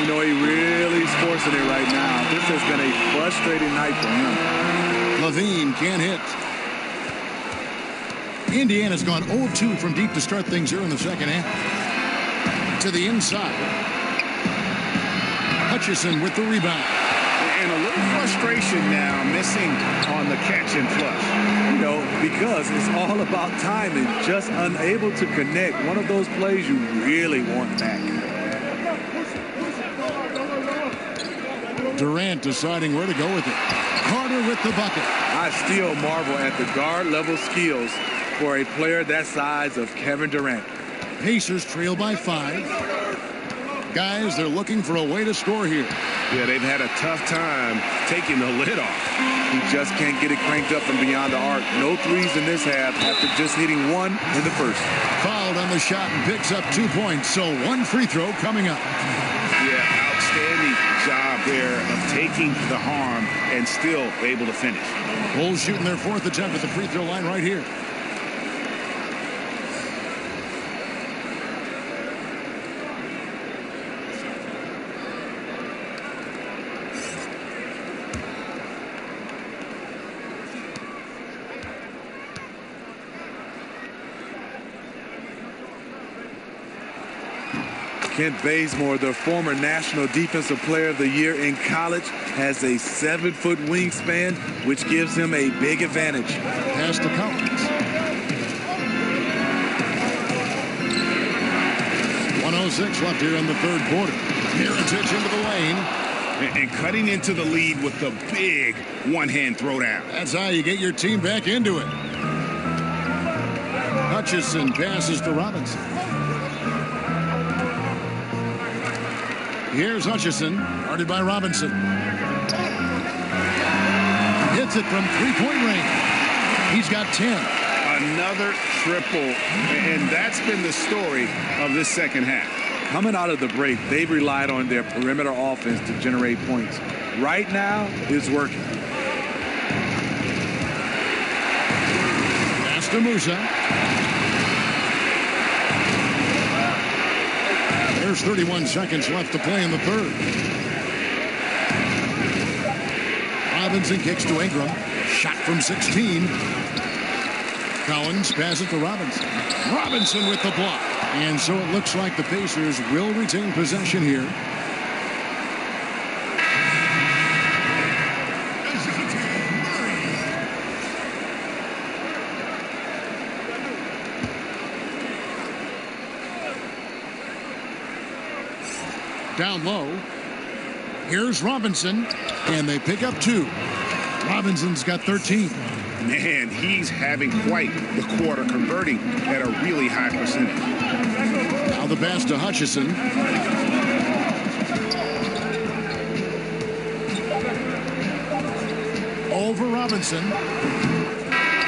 You know, he really is forcing it right now. This has been a frustrating night for him. Levine can't hit. Indiana's gone 0-2 from deep to start things here in the second half. To the inside. Hutchison with the rebound. And a little frustration now, missing on the catch and flush. You know, because it's all about timing, just unable to connect. One of those plays you really want back. Durant deciding where to go with it. Carter with the bucket. I still marvel at the guard level skills for a player that size of Kevin Durant. Pacers trail by 5. Guys, they're looking for a way to score here. Yeah, they've had a tough time taking the lid off. He just can't get it cranked up from beyond the arc. No threes in this half after just hitting 1 in the first. Fouled on the shot and picks up 2 points, so 1 free throw coming up. Yeah, outstanding job there of taking the harm and still able to finish. Bulls shooting their 4th attempt at the free throw line right here. Kent Bazemore, the former National Defensive Player of the Year in college, has a 7-foot wingspan, which gives him a big advantage. Pass to Collins. 1:06 left here in the third quarter. Mirotic into the lane. And cutting into the lead with the big one-hand throwdown. That's how you get your team back into it. Hutchison passes to Robinson. Here's Hutchison, guarded by Robinson. Hits it from three-point range. He's got 10. Another triple, and that's been the story of this second half. Coming out of the break, they've relied on their perimeter offense to generate points. Right now, it's working. Pass to Musa. There's 31 seconds left to play in the third. Robinson kicks to Ingram. Shot from 16. Collins passes to Robinson. Robinson with the block. And so it looks like the Pacers will retain possession here. Down low. Here's Robinson. And they pick up 2. Robinson's got 13. Man, he's having quite the quarter, converting at a really high percentage. Now the pass to Hutchison. Over Robinson.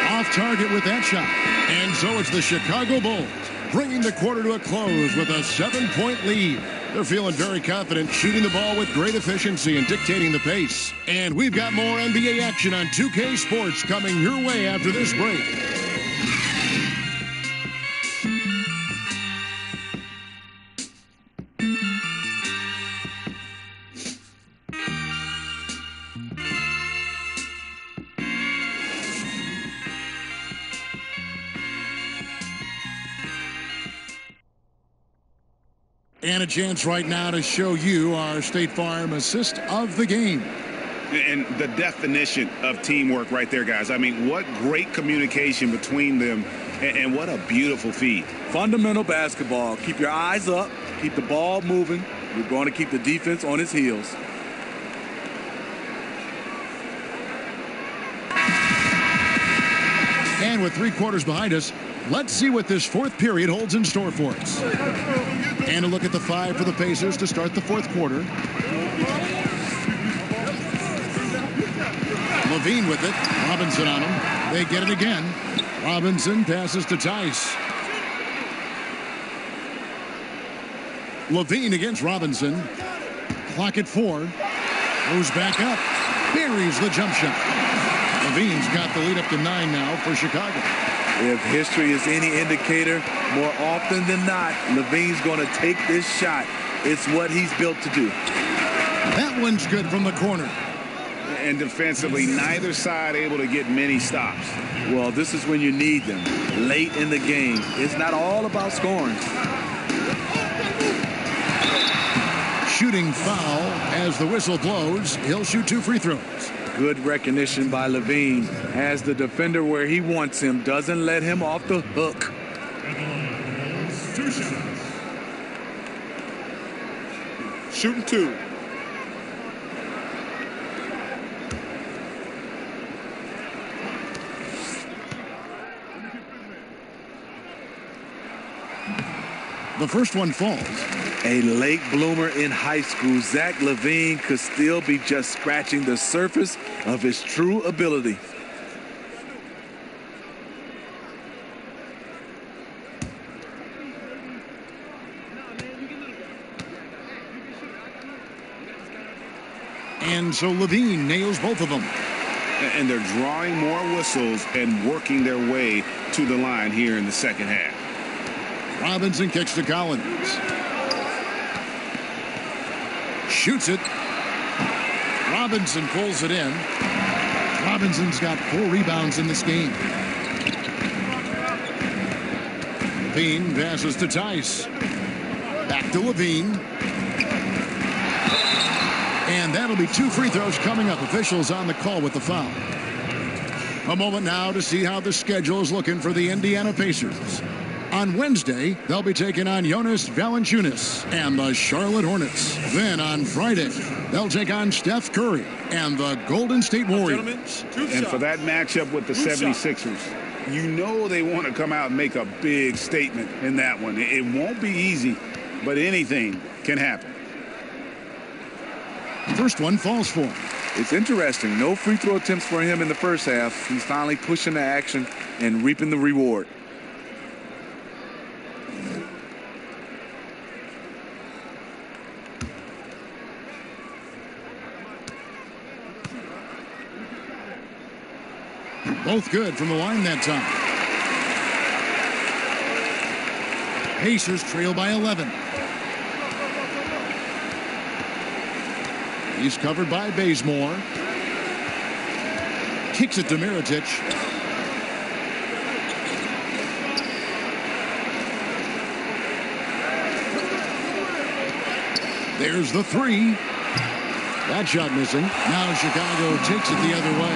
Off target with that shot. And so it's the Chicago Bulls bringing the quarter to a close with a 7-point lead. They're feeling very confident, shooting the ball with great efficiency and dictating the pace. And we've got more NBA action on 2K Sports coming your way after this break. And a chance right now to show you our State Farm assist of the game. And the definition of teamwork right there, guys. I mean, what great communication between them, and what a beautiful feed. Fundamental basketball. Keep your eyes up. Keep the ball moving. You're going to keep the defense on its heels. And with 3 quarters behind us, let's see what this fourth period holds in store for us. And a look at the 5 for the Pacers to start the fourth quarter. Levine with it. Robinson on him. They get it again. Robinson passes to Tice. Levine against Robinson. Clock at 4. Goes back up. Buries the jump shot. Levine's got the lead up to 9 now for Chicago. If history is any indicator, more often than not, Levine's going to take this shot. It's what he's built to do. That one's good from the corner. And defensively, neither side able to get many stops. Well, this is when you need them, late in the game. It's not all about scoring. Shooting foul as the whistle blows. He'll shoot 2 free throws. Good recognition by Levine. Has the defender where he wants him. Doesn't let him off the hook. Shooting 2. The first one falls. A late bloomer in high school, Zach LaVine could still be just scratching the surface of his true ability. And so Levine nails both of them. And they're drawing more whistles and working their way to the line here in the second half. Robinson kicks to Collins. Shoots it. Robinson pulls it in. Robinson's got 4 rebounds in this game. Levine passes to Tice. Back to Levine. And that'll be 2 free throws coming up. Officials on the call with the foul. A moment now to see how the schedule is looking for the Indiana Pacers. On Wednesday, they'll be taking on Jonas Valanciunas and the Charlotte Hornets. Then on Friday, they'll take on Steph Curry and the Golden State Warriors. And for that matchup with the 76ers, you know they want to come out and make a big statement in that one. It won't be easy, but anything can happen. First one falls for him. It's interesting. No free throw attempts for him in the first half. He's finally pushing the action and reaping the reward. Both good from the line that time. Pacers trail by 11. He's covered by Bazemore. Kicks it to Mirotic. There's the three. That shot missing. Now Chicago takes it the other way.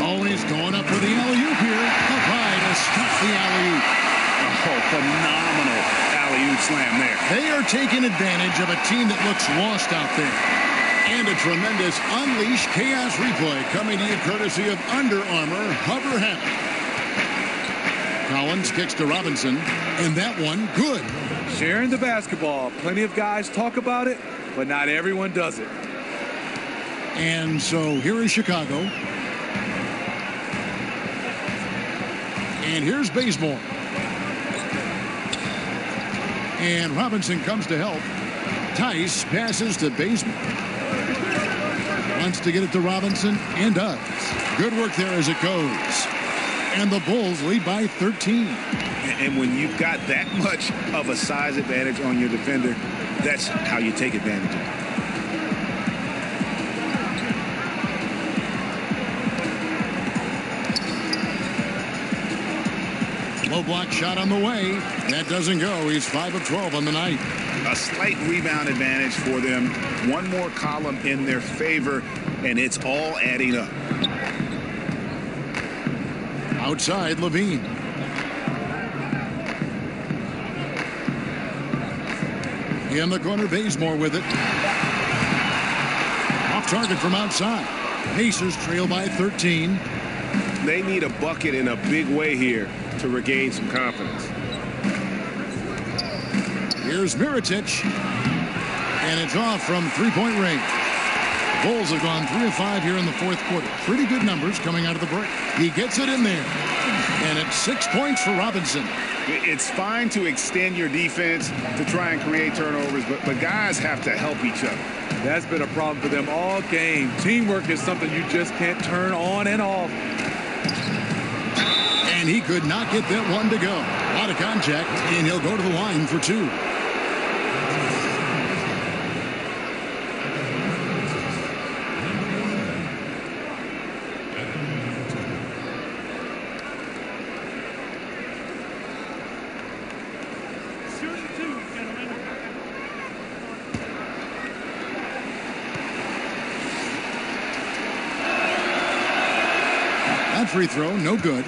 Oh, he's going up for the alley-oop here. Up high to stop the alley-oop. Oh, phenomenal alley-oop slam there. They are taking advantage of a team that looks lost out there. And a tremendous Unleash Chaos replay coming to you courtesy of Under Armour Hover Hammock. Collins kicks to Robinson, and that one good. Sharing the basketball. Plenty of guys talk about it, but not everyone does it. And so here is Chicago. And here's Bazemore. And Robinson comes to help. Tice passes to Bazemore. Wants to get it to Robinson and does. Good work there as it goes. And the Bulls lead by 13. And when you've got that much of a size advantage on your defender, that's how you take advantage of it. Low block shot on the way. That doesn't go. He's 5 of 12 on the night. A slight rebound advantage for them. One more column in their favor, and it's all adding up. Outside, Levine. In the corner, Bazemore with it. Off target from outside. Pacers trail by 13. They need a bucket in a big way here to regain some confidence. Here's Mirotic. And it's off from three-point range. The Bulls have gone 3 of 5 here in the fourth quarter. Pretty good numbers coming out of the break. He gets it in there. And it's 6 points for Robinson. It's fine to extend your defense to try and create turnovers, but guys have to help each other. That's been a problem for them all game. Teamwork is something you just can't turn on and off. And he could not get that one to go. A lot of contact, and he'll go to the line for 2. That free throw, no good.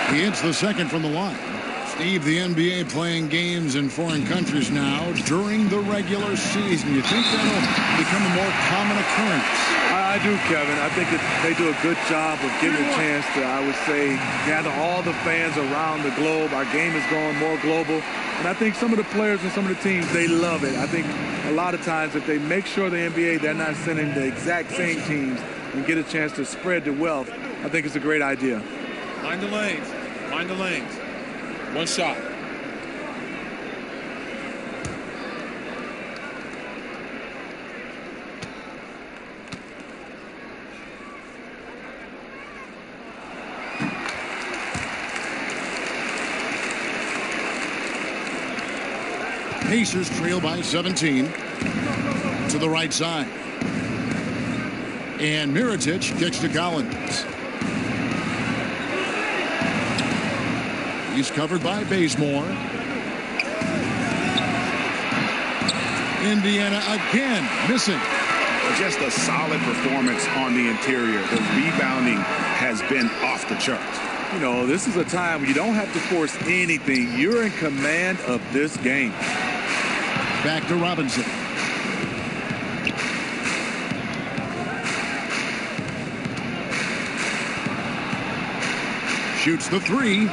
He hits the second from the line. Steve, the NBA playing games in foreign countries now during the regular season. You think that'll become a more common occurrence? I do, Kevin. I think they do a good job of giving a chance to, I would say, gather all the fans around the globe. Our game is going more global. And I think some of the players and some of the teams, they love it. I think a lot of times if they make sure the NBA, they're not sending the exact same teams and get a chance to spread the wealth, I think it's a great idea. Mind the lanes. Mind the lanes. One shot. Pacers trail by 17 to the right side. And Mirotic kicks to Collins. He's covered by Bazemore. Indiana again missing. Just a solid performance on the interior. The rebounding has been off the charts. You know, this is a time where you don't have to force anything. You're in command of this game. Back to Robinson. Shoots the three.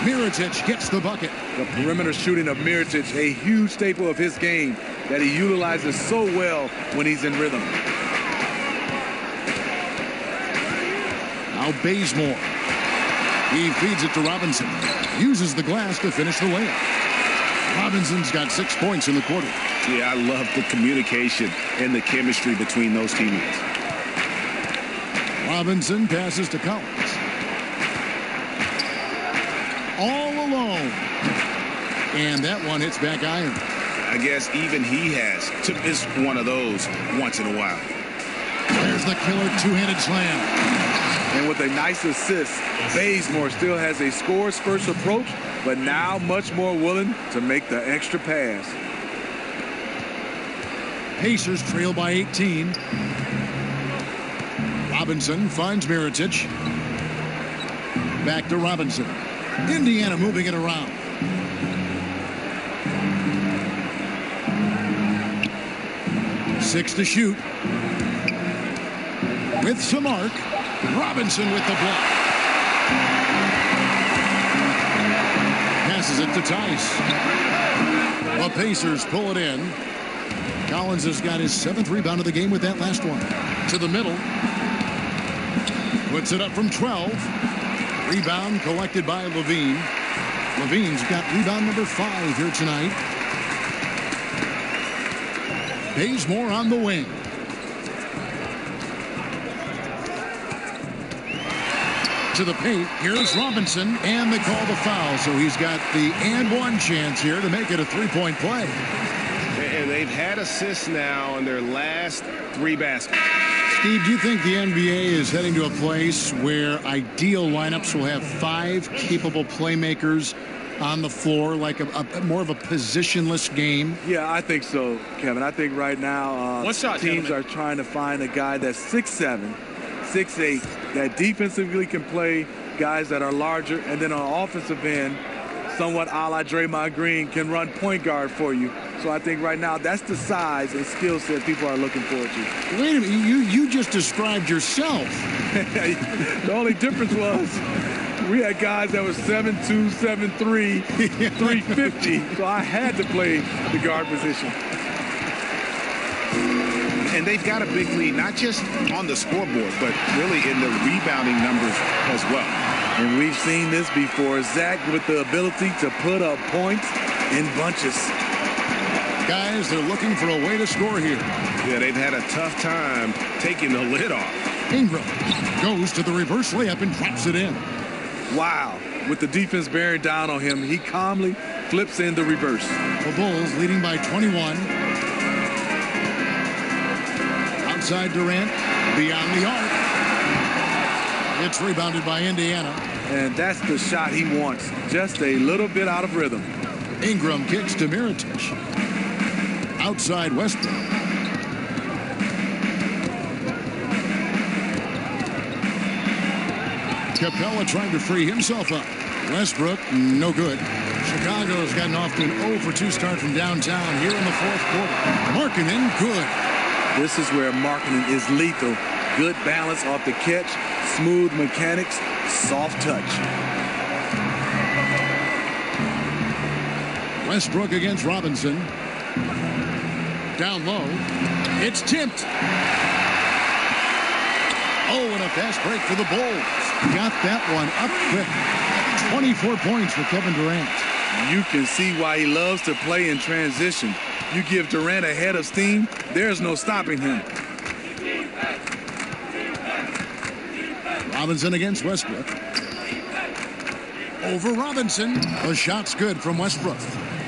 Mirotic gets the bucket. The perimeter shooting of Mirotic, a huge staple of his game that he utilizes so well when he's in rhythm. Now Bazemore. He feeds it to Robinson. Uses the glass to finish the layup. Robinson's got 6 points in the quarter. Yeah, I love the communication and the chemistry between those teammates. Robinson passes to Collins. All alone. And that one hits back iron. I guess even he has to miss one of those once in a while. There's the killer two-handed slam. And with a nice assist, Bazemore still has a scorer's first approach, but now much more willing to make the extra pass. Pacers trail by 18. Robinson finds Mirotic. Back to Robinson. Indiana moving it around. Six to shoot. With some arc. Robinson with the block. Passes it to Tice. The Pacers pull it in. Collins has got his 7th rebound of the game with that last one. To the middle. Puts it up from 12. Rebound collected by Levine. Levine's got rebound number 5 here tonight. Bazemore on the wing. To the paint. Here's Robinson, and they call the foul. So he's got the and one chance here to make it a 3-point play. And they've had assists now in their last 3 baskets. Steve, do you think the NBA is heading to a place where ideal lineups will have 5 capable playmakers on the floor, like a more of a positionless game? Yeah, I think so, Kevin. I think right now teams are trying to find a guy that's 6'7", 6'8", that defensively can play, guys that are larger, and then on offensive end, somewhat a la Draymond Green, can run point guard for you. So I think right now that's the size and skill set people are looking forward to. Wait a minute, you just described yourself. The only difference was we had guys that were 7'2", 7'3", 350, so I had to play the guard position. And they've got a big lead, not just on the scoreboard, but really in the rebounding numbers as well. And we've seen this before. Zach with the ability to put up points in bunches. Guys, they're looking for a way to score here. Yeah, they've had a tough time taking the lid off. Ingram goes to the reverse layup and drops it in. Wow. With the defense bearing down on him, he calmly flips in the reverse. The Bulls leading by 21. Outside Durant, beyond the arc. It's rebounded by Indiana. And that's the shot he wants. Just a little bit out of rhythm. Ingram kicks to Mirotic. Outside Westbrook. Capella trying to free himself up. Westbrook, no good. Chicago's gotten off to an 0-for-2 start from downtown here in the 4th quarter. Markkanen, good. This is where Markkanen is lethal. Good balance off the catch, smooth mechanics, soft touch. Westbrook against Robinson. Down low. It's tipped. Oh, and a fast break for the Bulls. Got that one up quick. 24 points for Kevin Durant. You can see why he loves to play in transition. You give Durant a head of steam, there's no stopping him. Robinson against Westbrook. Over Robinson. The shot's good from Westbrook.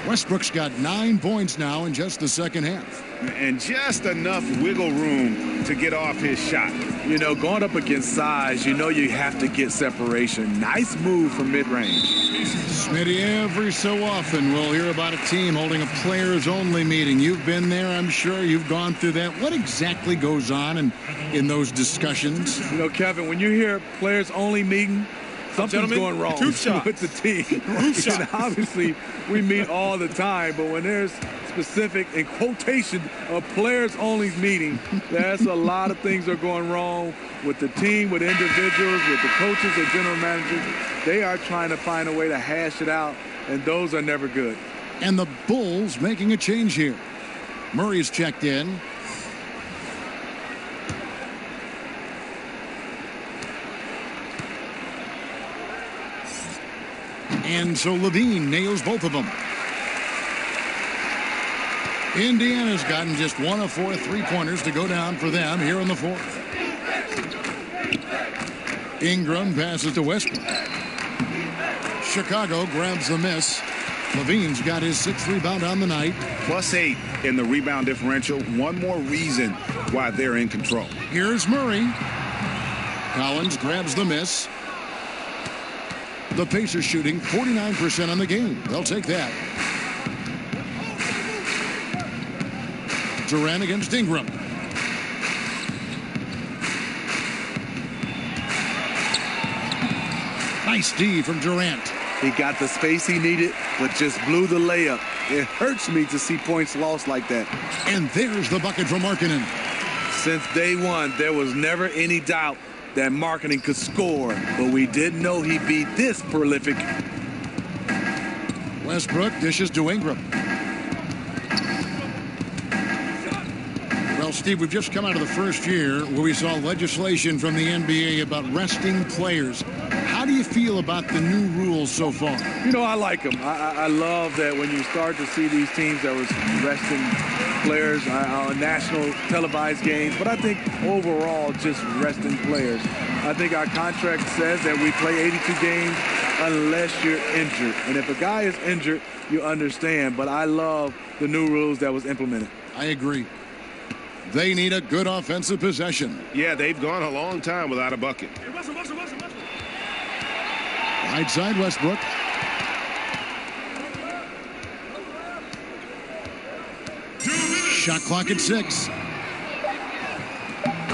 Westbrook's got 9 points now in just the second half. And just enough wiggle room to get off his shot. You know, going up against size, you know you have to get separation. Nice move from mid-range. Smitty, every so often we'll hear about a team holding a players-only meeting. You've been there, I'm sure. You've gone through that. What exactly goes on in those discussions? You know, Kevin, when you hear players-only meeting, something's going wrong with the team. And obviously, we meet all the time, but when there's specific in quotation a players-only meeting. That's a lot of things are going wrong with the team, with individuals, with the coaches and general managers. They are trying to find a way to hash it out, and those are never good. And the Bulls making a change here. Murray's checked in. And so Levine nails both of them. Indiana's gotten just 1 of 4 3-pointers to go down for them here in the fourth. Ingram passes to Westbrook. Chicago grabs the miss. Levine's got his 6th rebound on the night. +8 in the rebound differential. One more reason why they're in control. Here's Murray. Collins grabs the miss. The Pacers shooting 49% on the game. They'll take that. Durant against Ingram. Nice D from Durant. He got the space he needed, but just blew the layup. It hurts me to see points lost like that. And there's the bucket from Markkanen. Since day one, there was never any doubt that Markkanen could score, but we didn't know he'd be this prolific. Westbrook dishes to Ingram. Well, Steve, we've just come out of the first year where we saw legislation from the NBA about resting players. How do you feel about the new rules so far? You know, I like them. I love that when you start to see these teams that was resting players on national televised games. But I think overall, just resting players. I think our contract says that we play 82 games unless you're injured. And if a guy is injured, you understand. But I love the new rules that was implemented. I agree. They need a good offensive possession. Yeah, they've gone a long time without a bucket. Right side, Westbrook. Shot clock at 6.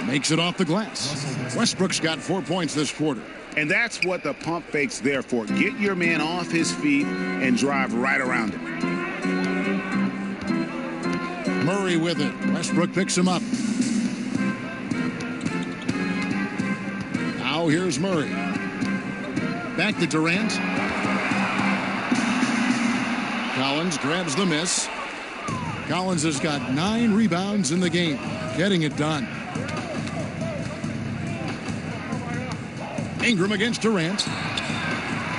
Makes it off the glass. Westbrook's got 4 points this quarter. And that's what the pump fake's there for. Get your man off his feet and drive right around him. Murray with it. Westbrook picks him up. Now here's Murray. Back to Durant. Collins grabs the miss. Collins has got 9 rebounds in the game. Getting it done. Ingram against Durant.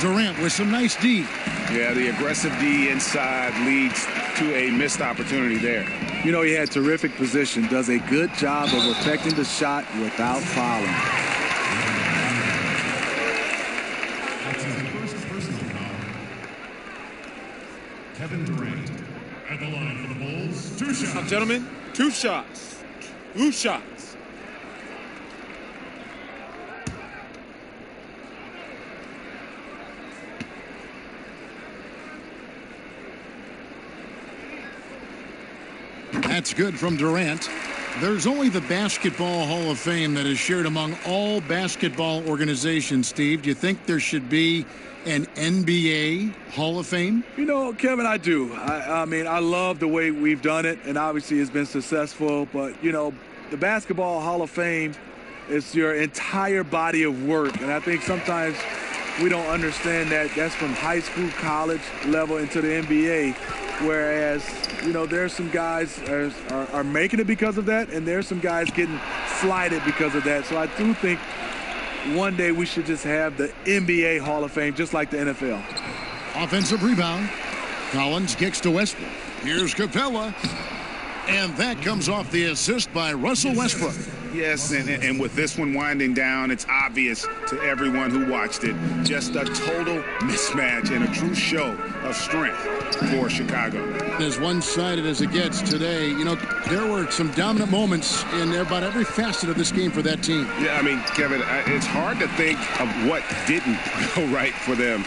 Durant with some nice D. Yeah, the aggressive D inside leads to a missed opportunity there. You know, he had terrific position. Does a good job of affecting the shot without fouling. Kevin Durant at the line for the Bulls. 2 shots. Now, gentlemen, 2 shots. 2 shots. That's good from Durant. There's only the Basketball Hall of Fame that is shared among all basketball organizations, Steve. Do you think there should be an NBA Hall of Fame? You know, Kevin, I do. I mean, I love the way we've done it, and obviously it's been successful. But, you know, the Basketball Hall of Fame is your entire body of work. And I think sometimes we don't understand that that's from high school, college level into the NBA. Whereas, you know, there's some guys are making it because of that, and there's some guys getting slighted because of that. So I do think one day we should just have the NBA Hall of Fame, just like the NFL. Offensive rebound. Collins kicks to Westbrook. Here's Capella. And that comes off the assist by Russell Westbrook. Yes, and with this one winding down, it's obvious to everyone who watched it. Just a total mismatch and a true show of strength for Chicago. As one-sided as it gets today, you know, there were some dominant moments in about every facet of this game for that team. Yeah, I mean, Kevin, it's hard to think of what didn't go right for them.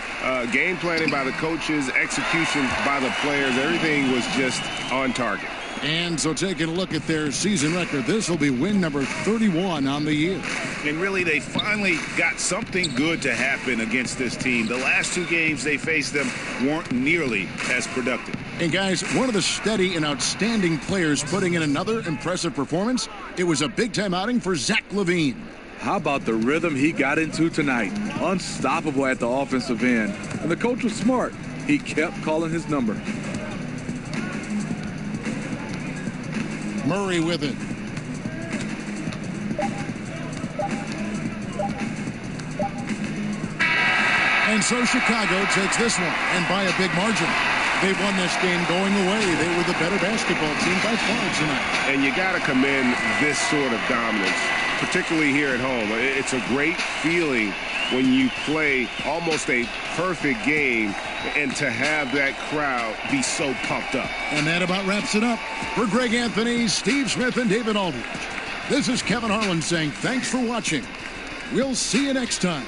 Game planning by the coaches, execution by the players, everything was just on target. And so taking a look at their season record, this will be win number 31 on the year. And really, they finally got something good to happen against this team. The last 2 games they faced them weren't nearly as productive. And guys, one of the steady and outstanding players putting in another impressive performance, it was a big-time outing for Zach LaVine. How about the rhythm he got into tonight? Unstoppable at the offensive end. And the coach was smart. He kept calling his number. Murray with it. And so Chicago takes this one, and by a big margin. They've won this game going away. They were the better basketball team by far tonight. And you got to commend this sort of dominance, particularly here at home. It's a great feeling when you play almost a perfect game and to have that crowd be so pumped up. And that about wraps it up. For Greg Anthony, Steve Smith, and David Aldridge, this is Kevin Harlan saying thanks for watching. We'll see you next time.